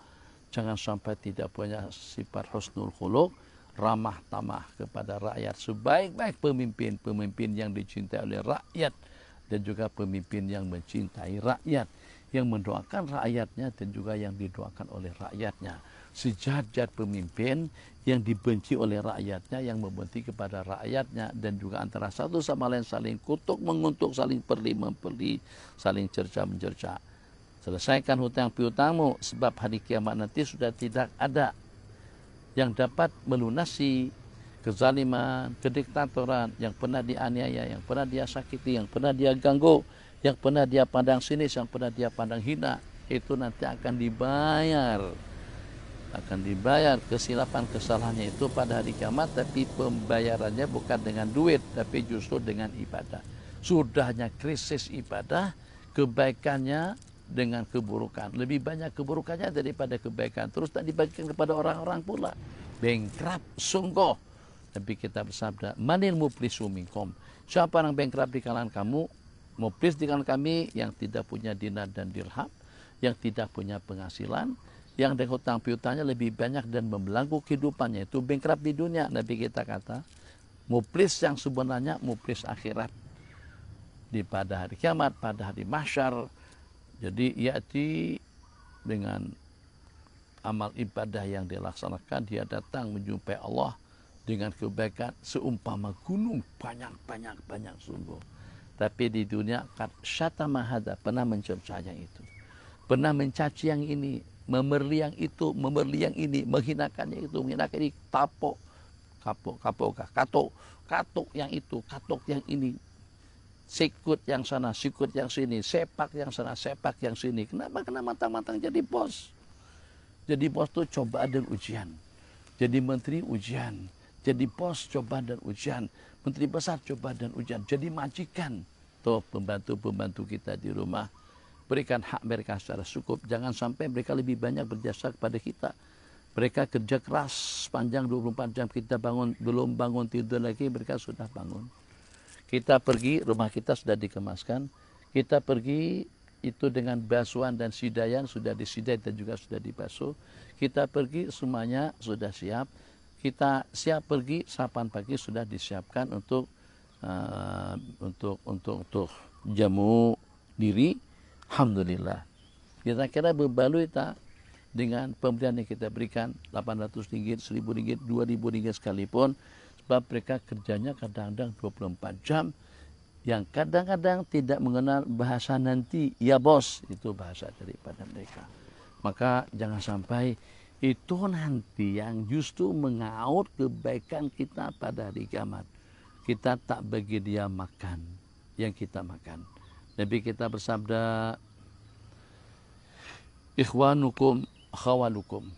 Jangan sampai tidak punya sifat husnul khuluq, ramah tamah kepada rakyat. Sebaik-baik pemimpin, pemimpin yang dicintai oleh rakyat, dan juga pemimpin yang mencintai rakyat, yang mendoakan rakyatnya dan juga yang didoakan oleh rakyatnya. Sejajar pemimpin yang dibenci oleh rakyatnya, yang membenci kepada rakyatnya, dan juga antara satu sama lain saling kutuk mengutuk, saling perli memperli, saling cerca mencerca. Selesaikan hutang piutangmu, sebab hari kiamat nanti sudah tidak ada yang dapat melunasi kezaliman, kediktatoran yang pernah dianiaya, yang pernah dia sakiti, yang pernah dia ganggu, yang pernah dia pandang sinis, yang pernah dia pandang hina. Itu nanti akan dibayar kesilapan kesalahannya itu pada hari kiamat, tapi pembayarannya bukan dengan duit, tapi justru dengan ibadah. Sudahnya krisis ibadah, kebaikannya dengan keburukan. Lebih banyak keburukannya daripada kebaikan. Terus tak dibagikan kepada orang-orang pula. Bankrupt sungguh. Tapi kita bersabda, manil muflisu minkum. Siapa yang bankrupt di kalangan kamu? Muflis di kalangan kami yang tidak punya dinar dan dirham, yang tidak punya penghasilan, yang dengan hutang piutangnya lebih banyak dan membelenggu kehidupannya. Itu bankrupt di dunia. Nabi kita kata, muflis yang sebenarnya muflis akhirat. Di pada hari kiamat, pada hari mahsyar. Jadi yaitu dengan amal ibadah yang dilaksanakan, dia datang menjumpai Allah dengan kebaikan seumpama gunung, banyak sungguh. Tapi di dunia syatama hada, pernah mencerca yang itu, pernah mencaci yang ini, memerli yang itu, memerli yang ini, menghinakan yang itu, menghinakan ini, katok yang itu, katok yang ini, sikut yang sana, sikut yang sini, sepak yang sana, sepak yang sini. Kenapa? Kena matang-matang jadi bos. Jadi bos itu cobaan dan ujian. Jadi menteri ujian. Jadi bos cobaan dan ujian. Menteri besar cobaan dan ujian. Jadi majikan. Tuh pembantu-pembantu kita di rumah. Berikan hak mereka secara cukup. Jangan sampai mereka lebih banyak berjasa kepada kita. Mereka kerja keras sepanjang 24 jam kita bangun, belum bangun tidur lagi, mereka sudah bangun. Kita pergi, rumah kita sudah dikemaskan. Kita pergi itu dengan basuhan dan sidayan, sudah disidai dan juga sudah dibasuh. Kita pergi semuanya sudah siap. Kita siap pergi, sarapan pagi sudah disiapkan untuk jamu diri. Alhamdulillah. Kira-kira berbaloi tak dengan pemberian yang kita berikan, 800 ringgit, 1000 ringgit, 2000 ringgit sekalipun. Sebab mereka kerjanya kadang-kadang 24 jam, yang kadang-kadang tidak mengenal bahasa nanti, ya bos, itu bahasa daripada mereka. Maka jangan sampai itu nanti yang justru mengaut kebaikan kita pada hari kiamat. Kita tak bagi dia makan yang kita makan. Nabi kita bersabda, ikhwanukum khawalukum,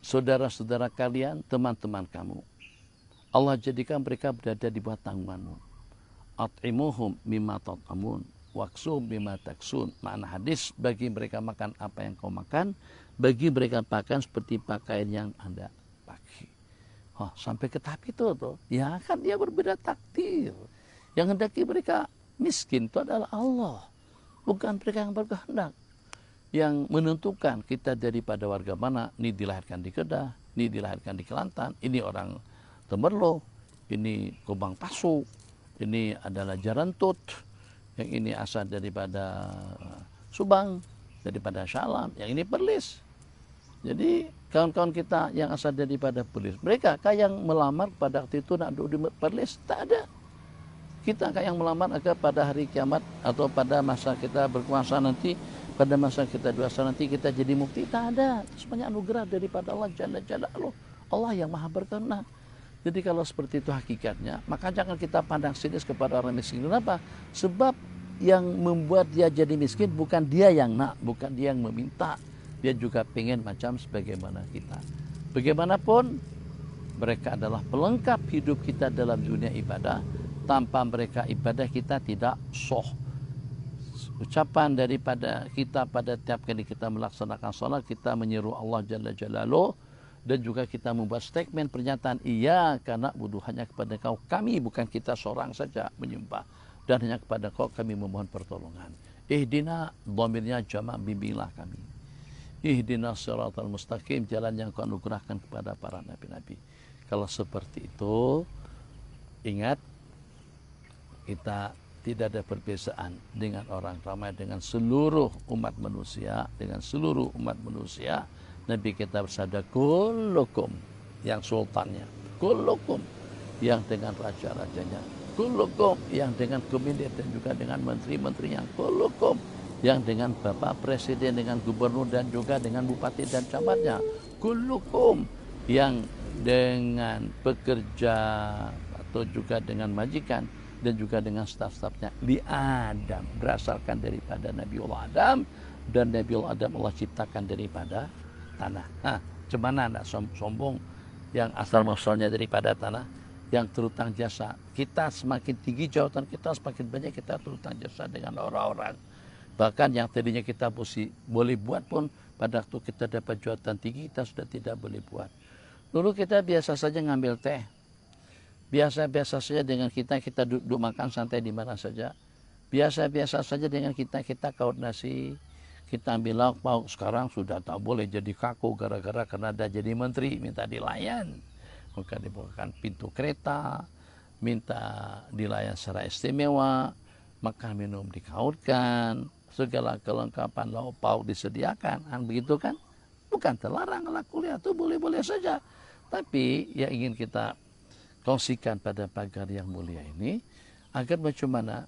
saudara-saudara kalian, teman-teman kamu. Allah jadikan mereka berada di bawah tanggunganmu. At'imuhum mimma tat'amun waksum mimma taksun. Makna hadis, bagi mereka makan apa yang kau makan, bagi mereka pakaian seperti pakaian yang Anda pakai. Oh, sampai ke tahap itu tuh. Ya kan dia berbeda takdir. Yang hendaki mereka miskin itu adalah Allah, bukan mereka yang berkehendak. Yang menentukan kita daripada warga mana, ini dilahirkan di Kedah, ini dilahirkan di Kelantan, ini orang Temerloh, ini Kubang Pasu, ini adalah Jarantut, yang ini asal daripada Subang, daripada Syalam, yang ini Perlis. Jadi kawan-kawan kita yang asal daripada Perlis, mereka kayak yang melamar pada waktu itu nak duduk di Perlis, tak ada. Kita kayak yang melamar agar pada hari kiamat atau pada masa kita berkuasa nanti, pada masa kita dewasa nanti kita jadi mufti, tak ada. Semuanya anugerah daripada Allah Jalla Jalaluh. Allah yang maha berkenan. Jadi kalau seperti itu hakikatnya, maka jangan kita pandang sinis kepada orang miskin. Kenapa? Sebab yang membuat dia jadi miskin bukan dia yang bukan dia yang meminta. Dia juga pengen macam sebagaimana kita. Bagaimanapun mereka adalah pelengkap hidup kita dalam dunia ibadah. Tanpa mereka ibadah kita tidak sah. Ucapan daripada kita pada tiap kali kita melaksanakan salat, kita menyeru Allah Jalla Jalaluh, dan juga kita membuat statement pernyataan, iya karena butuh hanya kepada kau kami, bukan kita seorang saja menyembah, dan hanya kepada kau kami memohon pertolongan. Ihdina, dhamirnya jama', bimbinglah kami. Ihdina siratal mustaqim, jalan yang kau anugerahkan kepada para nabi-nabi. Kalau seperti itu, ingat, kita tidak ada perbedaan dengan orang ramai, dengan seluruh umat manusia, Nabi kita bersabda, kullukum, yang sultannya, kullukum, yang dengan raja-rajanya, kullukum, yang dengan komandan dan juga dengan menteri-menterinya, kullukum, yang dengan bapak presiden, dengan gubernur dan juga dengan bupati dan camatnya, kullukum, yang dengan pekerja atau juga dengan majikan dan juga dengan staf-stafnya, li Adam, berasalkan daripada Nabiullah Adam, dan Nabiullah Adam Allah ciptakan daripada tanah. Cemana anda sombong yang asal muasalnya daripada tanah, yang terutang jasa. Kita semakin tinggi jawatan kita, semakin banyak kita terutang jasa dengan orang-orang. Bahkan yang tadinya kita boleh buat pun, pada waktu kita dapat jawatan tinggi, kita sudah tidak boleh buat. Dulu kita biasa saja ngambil teh, biasa-biasa saja dengan kita duduk makan santai di mana saja. Biasa-biasa saja dengan kita koordinasi, kita ambil lauk pauk. Sekarang sudah tak boleh jadi kaku gara-gara karena ada jadi menteri, minta dilayan. Maka dibukakan pintu kereta, minta dilayan secara istimewa, makan minum dikautkan, segala kelengkapan lauk pauk disediakan. Begitu kan? Bukan terlarang lah kuliah itu boleh-boleh saja. Tapi yang ingin kita kongsikan pada pagar yang mulia ini, agar bagaimana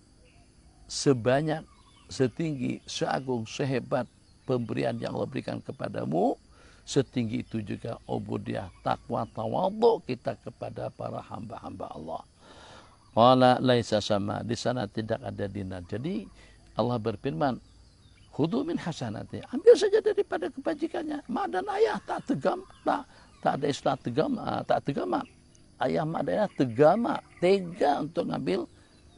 sebanyak, setinggi, seagung, sehebat pemberian yang Allah berikan kepadamu, setinggi itu juga ubudiyah, takwa, tawadhu kita kepada para hamba-hamba Allah. Wala laisa sama, di sana tidak ada dinar. Jadi Allah berfirman, khudu min hasanati, ambil saja daripada kebajikannya. Mak dan ayah tak ada istilah tak tegama. Ayah mak dan ayah tega untuk ngambil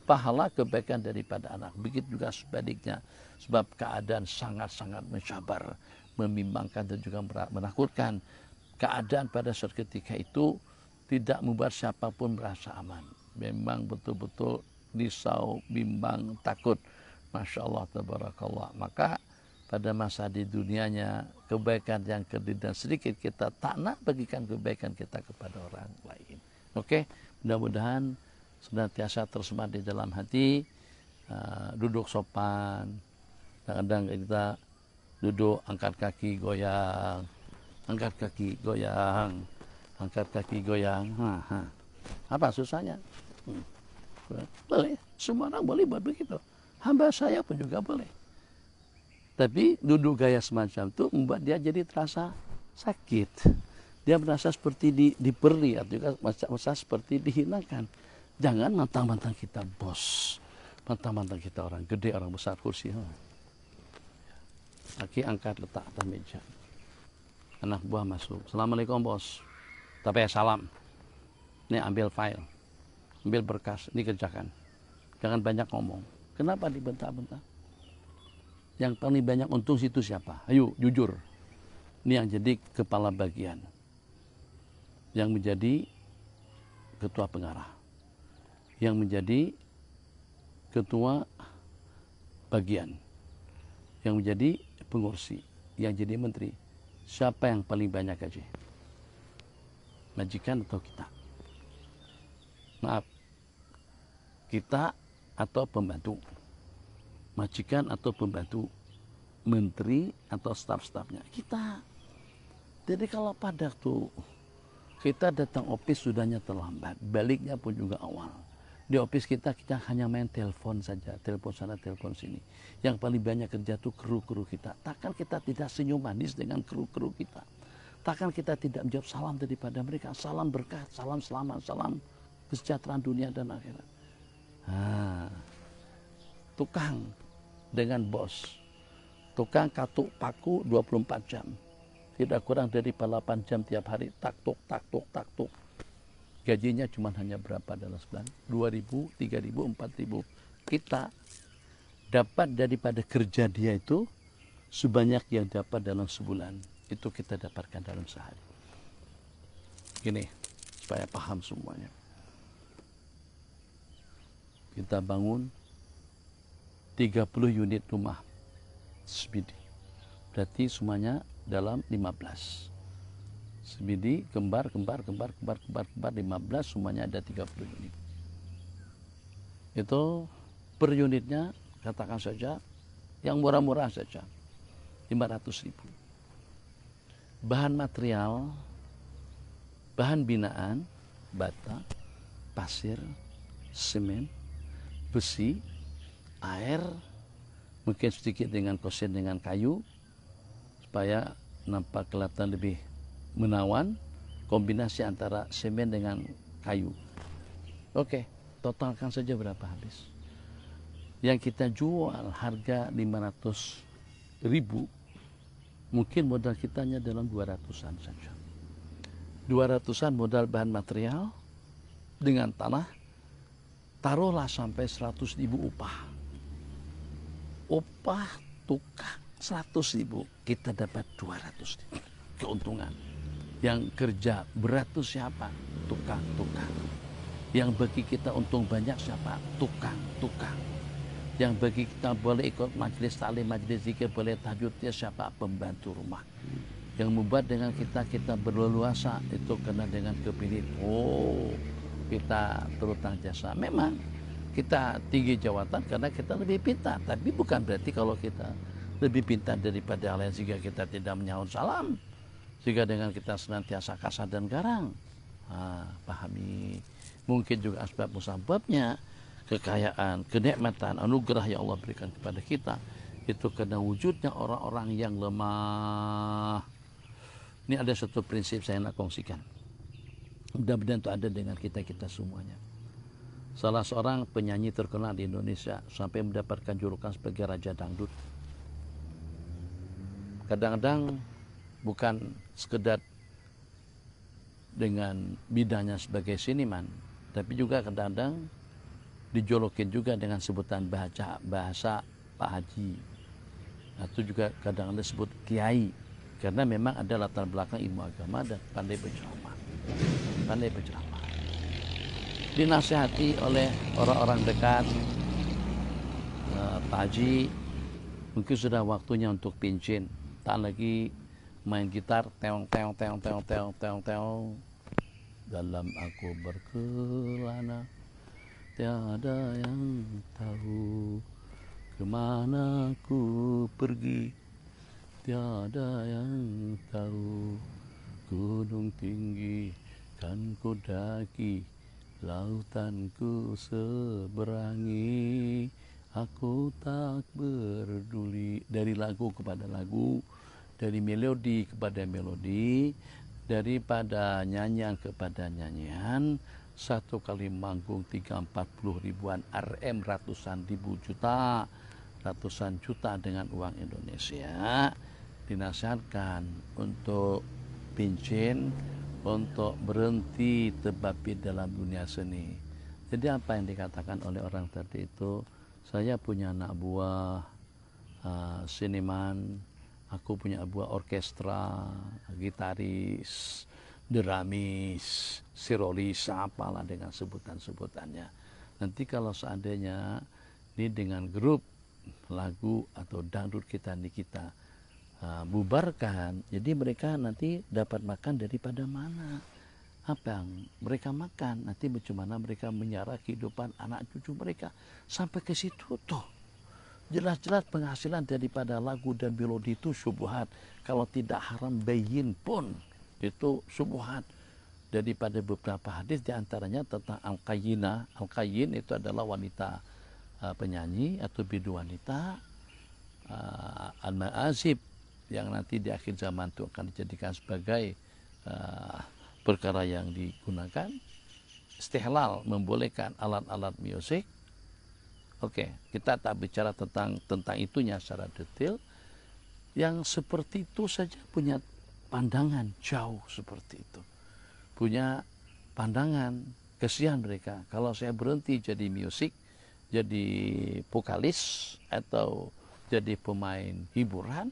pahala kebaikan daripada anak. Begitu juga sebaliknya. Sebab keadaan sangat-sangat mencabar, membimbangkan dan juga menakutkan. Keadaan pada saat ketika itu tidak membuat siapapun merasa aman. Memang betul-betul risau, bimbang, takut. Masya Allah, tabarakallah. Maka pada masa di dunianya, kebaikan yang kecil dan sedikit kita tak nak bagikan kebaikan kita kepada orang lain. Oke, mudah-mudahan senantiasa tersemat di dalam hati, duduk sopan. Kadang-kadang kita duduk angkat kaki goyang, angkat kaki goyang, angkat kaki goyang. Apa susahnya? Boleh, semua orang boleh buat begitu. Hamba saya pun juga boleh. Tapi duduk gaya semacam itu membuat dia jadi terasa sakit. Dia merasa seperti diberi atau juga merasa seperti dihinakan. Jangan mentang-mentang kita bos, mentang-mentang kita orang gede, orang besar kursi. Laki angkat letak atas meja. Anak buah masuk. Assalamualaikum bos. Tapi salam. Ini ambil file, ambil berkas, ini kerjakan. Jangan banyak ngomong. Kenapa dibentak-bentak? Yang paling banyak untung situ siapa? Ayo jujur. Ini yang jadi kepala bagian, yang menjadi ketua pengarah, yang menjadi ketua bagian, yang menjadi pengursi, yang jadi menteri. Siapa yang paling banyak gaji? Majikan atau kita? Maaf, kita atau pembantu? Majikan atau pembantu? Menteri atau staf-stafnya? Kita. Jadi kalau pada waktu kita datang office sudahnya terlambat, baliknya pun juga awal. Di office kita hanya main telepon saja, telepon sana, telepon sini. Yang paling banyak kerja itu kru-kru kita. Takkan kita tidak senyum manis dengan kru-kru kita? Takkan kita tidak menjawab salam daripada mereka? Salam berkah, salam selamat, salam kesejahteraan dunia dan akhirat. tukang dengan bos. Tukang katuk paku 24 jam. Tidak kurang dari 8 jam tiap hari. Tak tuk, tak tuk, tak tuk. Gajinya cuma hanya berapa dalam sebulan? 2.000, 3.000, 4.000. Kita dapat daripada kerja dia itu sebanyak yang dapat dalam sebulan. Itu kita dapatkan dalam sehari. Gini, supaya paham semuanya. Kita bangun 30 unit rumah sebidi. Berarti semuanya dalam 15. Sebidi, kembar, 15, semuanya ada 30 unit. Itu per unitnya, katakan saja, yang murah-murah saja, 500.000. Bahan material, bahan binaan, bata, pasir, semen, besi, air, mungkin sedikit dengan kosen dengan kayu, supaya nampak kelihatan lebih menawan, kombinasi antara semen dengan kayu. Oke, totalkan saja berapa habis. Yang kita jual harga 500.000, mungkin modal kita hanya dalam 200-an saja. 200-an modal bahan material dengan tanah, taruhlah sampai 100.000 upah. Upah tukang 100.000, kita dapat 200.000 keuntungan. Yang kerja berat itu siapa? Tukang-tukang. Yang bagi kita untung banyak siapa? Tukang-tukang. Yang bagi kita boleh ikut majelis taklim, majelis zikir, boleh tahajud, dia siapa? Pembantu rumah. Yang membuat dengan kita berleluasa itu karena dengan kepilih. Oh, kita berutang jasa. Memang kita tinggi jawatan karena kita lebih pintar. Tapi bukan berarti kalau kita lebih pintar daripada yang lain sehingga kita tidak menyahut salam. Sehingga dengan kita senantiasa kasar dan garang. Pahami. Mungkin juga asbab musababnya, kekayaan, kenikmatan, anugerah yang Allah berikan kepada kita, itu karena wujudnya orang-orang yang lemah. Ini ada satu prinsip saya nak kongsikan. Mudah-mudahan itu ada dengan kita-kita semuanya. Salah seorang penyanyi terkenal di Indonesia sampai mendapatkan julukan sebagai Raja Dangdut. Kadang-kadang bukan sekedar dengan bidangnya sebagai seniman, tapi juga kadang-kadang dijolokin juga dengan sebutan bahasa Pak Haji, atau juga kadang-kadang disebut Kiai, karena memang ada latar belakang ilmu agama dan pandai berceramah. Dinasihati oleh orang-orang dekat, Pak Haji, mungkin sudah waktunya untuk pincin, tak lagi main gitar teong teong teong teong teong teong teong dalam aku berkelana, tiada yang tahu kemana ku pergi, tiada yang tahu gunung tinggi kan ku daki, lautan ku seberangi, aku tak peduli. Dari lagu kepada lagu, dari melodi kepada melodi, daripada nyanyian kepada nyanyian. Satu kali manggung 30-40 ribuan RM, ratusan juta dengan uang Indonesia. Dinasihatkan untuk pincin, untuk berhenti tebapi dalam dunia seni. Jadi apa yang dikatakan oleh orang tadi itu, saya punya anak buah seniman, aku punya buah orkestra, gitaris, deramis, sirolis, apalah dengan sebutan-sebutannya. Nanti kalau seandainya ini dengan grup lagu atau dangdut kita bubarkan, jadi mereka nanti dapat makan daripada mana? Apa yang mereka makan? Nanti bagaimana mereka menyara kehidupan anak cucu mereka sampai ke situ tuh. Jelas-jelas penghasilan daripada lagu dan melodi itu syubhat. Kalau tidak haram bayin pun itu syubhat. Daripada beberapa hadis diantaranya tentang Al-Qayyinah. Al-Qayyin itu adalah wanita penyanyi atau bidu wanita. Al-Ma'azib yang nanti di akhir zaman itu akan dijadikan sebagai perkara yang digunakan. Istihlal membolehkan alat-alat musik. Oke, kita tak bicara tentang itunya secara detail. Yang seperti itu saja punya pandangan jauh seperti itu. Punya pandangan, kesian mereka. Kalau saya berhenti jadi musik, jadi vokalis, atau jadi pemain hiburan,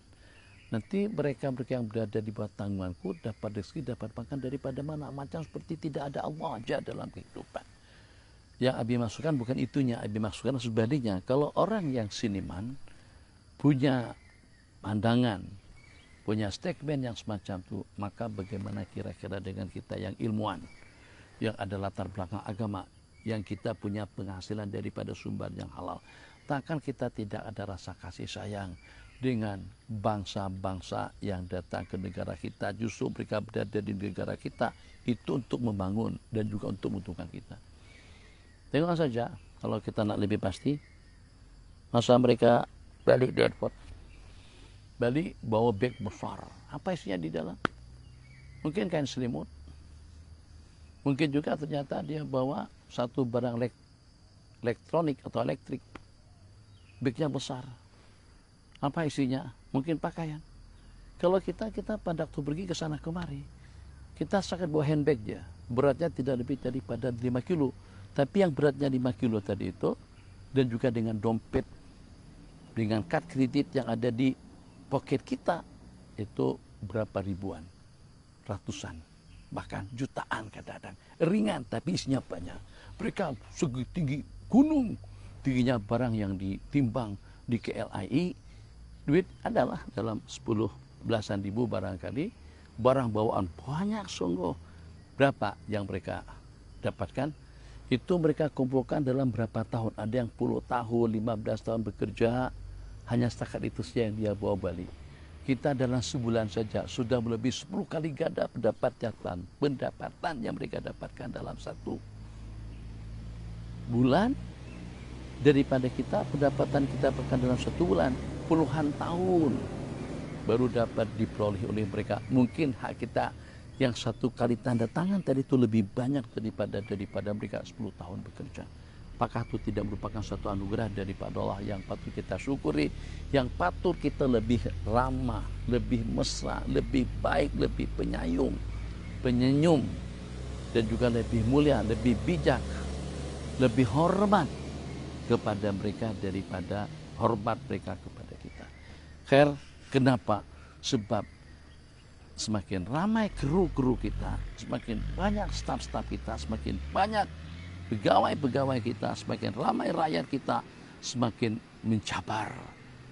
nanti mereka yang berada di bawah tanggunganku dapat rezeki, dapat makan daripada mana, macam seperti tidak ada Allah aja dalam kehidupan. Yang Abi masukkan bukan itunya, Abi masukkan sebaliknya. Kalau orang yang seniman punya pandangan, punya statement yang semacam itu, maka bagaimana kira-kira dengan kita yang ilmuwan, yang ada latar belakang agama, yang kita punya penghasilan daripada sumber yang halal. Takkan kita tidak ada rasa kasih sayang dengan bangsa-bangsa yang datang ke negara kita. Justru mereka berada di negara kita itu untuk membangun dan juga untuk menguntungkan kita. Tengok saja kalau kita nak lebih pasti, masa mereka balik di airport, balik bawa beg besar, apa isinya di dalam? Mungkin kain selimut, mungkin juga ternyata dia bawa satu barang elektronik atau elektrik, begnya besar. Apa isinya? Mungkin pakaian. Kalau kita pada waktu pergi ke sana kemari, kita sangat bawa handbag ya, beratnya tidak lebih daripada 5 kilo. Tapi yang beratnya 5 kilo tadi itu, dan juga dengan dompet, dengan kad kredit yang ada di pocket kita, itu berapa ribuan, ratusan, bahkan jutaan kadang-kadang. Ringan tapi isinya banyak. Mereka segi tinggi gunung, tingginya barang yang ditimbang di KLII, duit adalah dalam 10 belasan ribu barangkali, barang bawaan banyak sungguh. Berapa yang mereka dapatkan? Itu mereka kumpulkan dalam berapa tahun. Ada yang 10 tahun, 15 tahun bekerja, hanya setakat itu saja yang dia bawa balik. Kita dalam sebulan saja sudah melebihi 10 kali ganda pendapatan yang mereka dapatkan dalam satu bulan daripada kita pendapatan kita dapatkan dalam satu bulan puluhan tahun baru dapat diperoleh oleh mereka. Mungkin hak kita yang satu kali tanda tangan tadi itu lebih banyak daripada mereka 10 tahun bekerja. Apakah itu tidak merupakan satu anugerah daripada Allah yang patut kita syukuri, yang patut kita lebih ramah, lebih mesra, lebih baik, lebih penyenyum, dan juga lebih mulia, lebih bijak, lebih hormat kepada mereka daripada hormat mereka kepada kita. Khair, kenapa? Sebab semakin ramai kru-kru kita, semakin banyak staf-staf kita, semakin banyak pegawai-pegawai kita, semakin ramai rakyat kita, semakin mencabar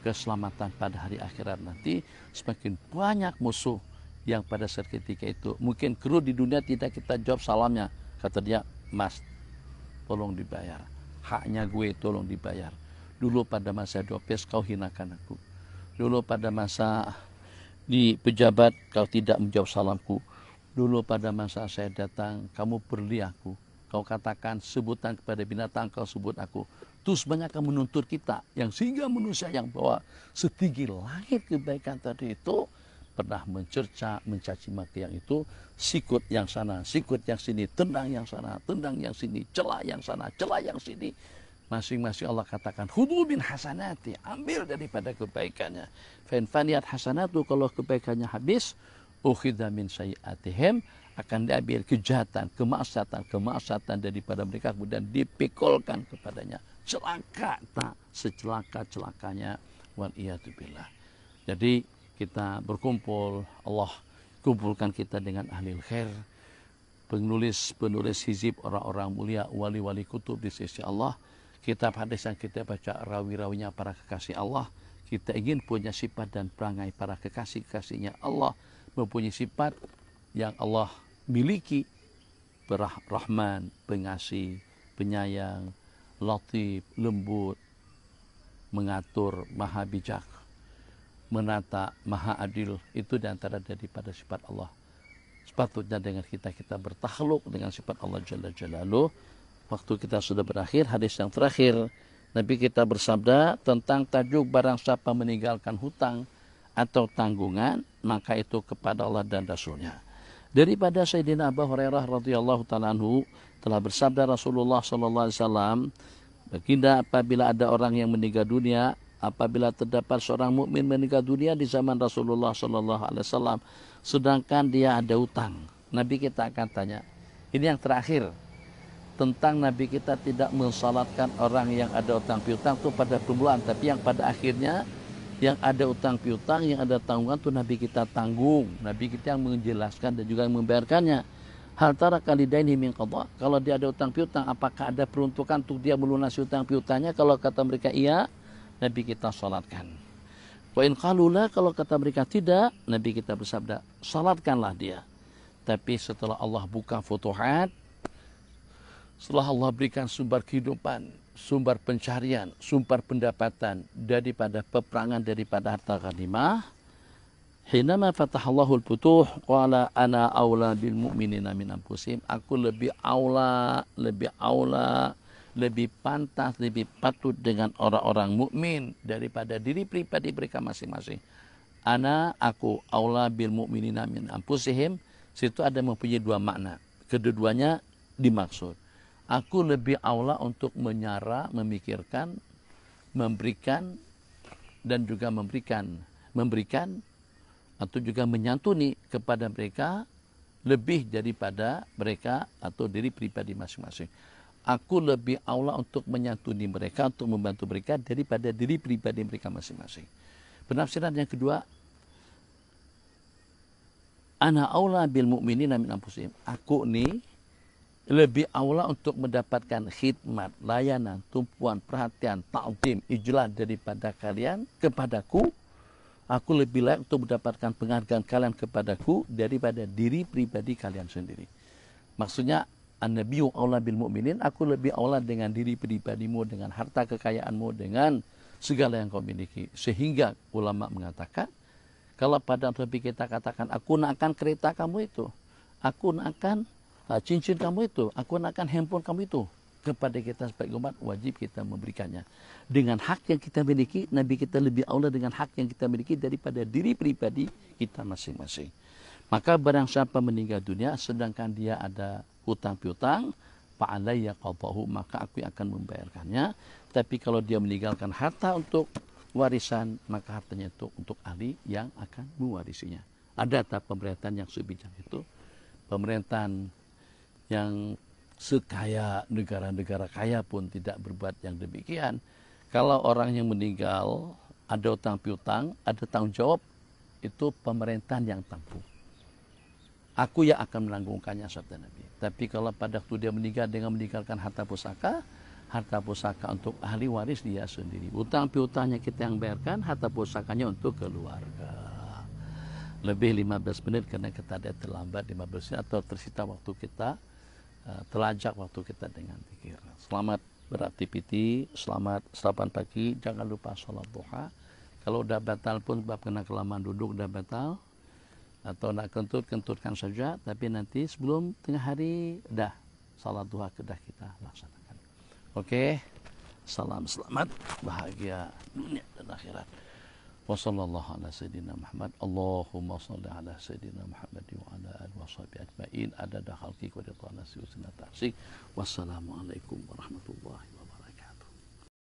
keselamatan pada hari akhirat nanti, semakin banyak musuh yang pada saat ketika itu, mungkin kru di dunia tidak kita jawab salamnya, kata dia, Mas, tolong dibayar, haknya gue tolong dibayar. Dulu pada masa Dopes kau hinakan aku, dulu pada masa di pejabat kau tidak menjawab salamku, dulu pada masa saya datang kamu beri aku, kau katakan sebutan kepada binatang kau sebut aku. Terus banyak yang menuntut kita, yang sehingga manusia yang bawa setinggi langit kebaikan tadi itu pernah mencerca, mencaci maki yang itu, sikut yang sana, sikut yang sini, tendang yang sana, tendang yang sini, celah yang sana, celah yang sini. Masing-masing Allah katakan, khudhu min hasanati, ambil daripada kebaikannya. Fa in faniyat hasanatu, kalau kebaikannya habis, ukhidha min sayyi'atihim, akan diambil kejahatan, kemaksiatan daripada mereka, kemudian dipikulkan kepadanya. Celaka tak secelaka-celakanya, wal iyadu billah. Jadi kita berkumpul, Allah kumpulkan kita dengan ahli khair, penulis hizib, orang-orang mulia, wali-wali kutub di sisi Allah. Kitab hadis yang kita baca rawi-rawinya para kekasih Allah. Kita ingin punya sifat dan perangai para kekasih-kekasihnya Allah, mempunyai sifat yang Allah miliki, Rahman, pengasih, penyayang, latif, lembut, mengatur, maha bijak, menata, maha adil. Itu diantara daripada sifat Allah. Sepatutnya dengan kita bertakhluk dengan sifat Allah Jalla Jalaluh. Waktu kita sudah berakhir, hadis yang terakhir, Nabi kita bersabda tentang tajuk barang siapa meninggalkan hutang atau tanggungan, maka itu kepada Allah dan Rasulnya. Daripada Sayyidina Abu Hurairah radhiyallahu ta'ala anhu telah bersabda Rasulullah sallallahu alaihi wasallam, Baginda, apabila ada orang yang meninggal dunia, apabila terdapat seorang mukmin meninggal dunia di zaman Rasulullah sallallahu alaihi wasallam, sedangkan dia ada utang, Nabi kita akan tanya. Ini yang terakhir tentang Nabi kita tidak mensalatkan orang yang ada utang piutang itu pada permulaan, tapi yang pada akhirnya yang ada utang piutang, yang ada tanggungan itu Nabi kita tanggung. Nabi kita yang menjelaskan dan juga yang membayarkannya. Hal tara kalidaini min qada. Kalau dia ada utang piutang, apakah ada peruntukan untuk dia melunasi utang piutangnya? Kalau kata mereka iya, Nabi kita salatkan. Wa in qalu la, kalau kata mereka tidak, Nabi kita bersabda, salatkanlah dia. Tapi setelah Allah buka futuhat, setelah Allah berikan sumber kehidupan, sumber pencarian, sumber pendapatan daripada peperangan, daripada harta ghanimah, hinama fatahallahu al-futuh qala ana aula bil mu'minina min anfusihim, aku lebih aula, lebih pantas, lebih patut dengan orang-orang mukmin daripada diri pribadi mereka masing-masing. Aku aula bil mu'minina min anfusihim, situ ada mempunyai dua makna. Kedua-duanya dimaksud. Aku lebih aula untuk menyara, memikirkan, memberikan, dan juga memberikan atau juga menyantuni kepada mereka lebih daripada mereka atau diri pribadi masing-masing. Aku lebih aula untuk menyantuni mereka, untuk membantu mereka daripada diri pribadi mereka masing-masing. Penafsiran yang kedua, ana aula bil mu'minina min anfusihim. Aku nih lebih aula untuk mendapatkan khidmat, layanan, tumpuan, perhatian, ta'zim, ijlal daripada kalian kepadaku. Aku lebih layak untuk mendapatkan penghargaan kalian kepadaku daripada diri pribadi kalian sendiri. Maksudnya, an-nabiyyu aula bil mu'minin, aku lebih aula dengan diri pribadimu, dengan harta kekayaanmu, dengan segala yang kau miliki. Sehingga ulama mengatakan, kalau pada Nabi kita katakan, aku nak akan kereta kamu itu, aku nak akan cincin kamu itu, aku nak akan handphone kamu itu, kepada kita sebagai umat wajib kita memberikannya. Dengan hak yang kita miliki, Nabi kita lebih aula dengan hak yang kita miliki daripada diri pribadi kita masing-masing. Maka barang siapa meninggal dunia sedangkan dia ada hutang piutang, fa'alayya qadahu, maka aku yang akan membayarkannya. Tapi kalau dia meninggalkan harta untuk warisan, maka hartanya itu untuk ahli yang akan mewarisinya. Ada tak pemerintahan yang sebijak itu? Pemerintahan yang sekaya negara-negara kaya pun tidak berbuat yang demikian. Kalau orang yang meninggal ada utang piutang, ada tanggung jawab, itu pemerintahan yang tanggung. Aku yang akan menanggungkannya, sabda Nabi. Tapi kalau pada waktu dia meninggal dengan meninggalkan harta pusaka untuk ahli waris dia sendiri. Utang piutangnya kita yang bayarkan, harta pusakanya untuk keluarga. Lebih 15 menit karena kita ada terlambat 15 menit atau tersita waktu kita, telajak waktu kita dengan zikir. Selamat beraktiviti, selamat sarapan pagi, jangan lupa sholat duha. Kalau udah batal pun sebab kena kelamaan duduk udah batal, atau nak kentutkan saja, tapi nanti sebelum tengah hari dah sholat duha kedah kita laksanakan. Oke, salam selamat bahagia dunia dan akhirat. Wassallallahu ala sayyidina Muhammad. Allahumma salli ala sayyidina Muhammad wa ala alihi washabihi ajma'in adada khalqika wa ridha nafsi wa sinata arsik. Wassalamualaikum warahmatullahi wabarakatuh.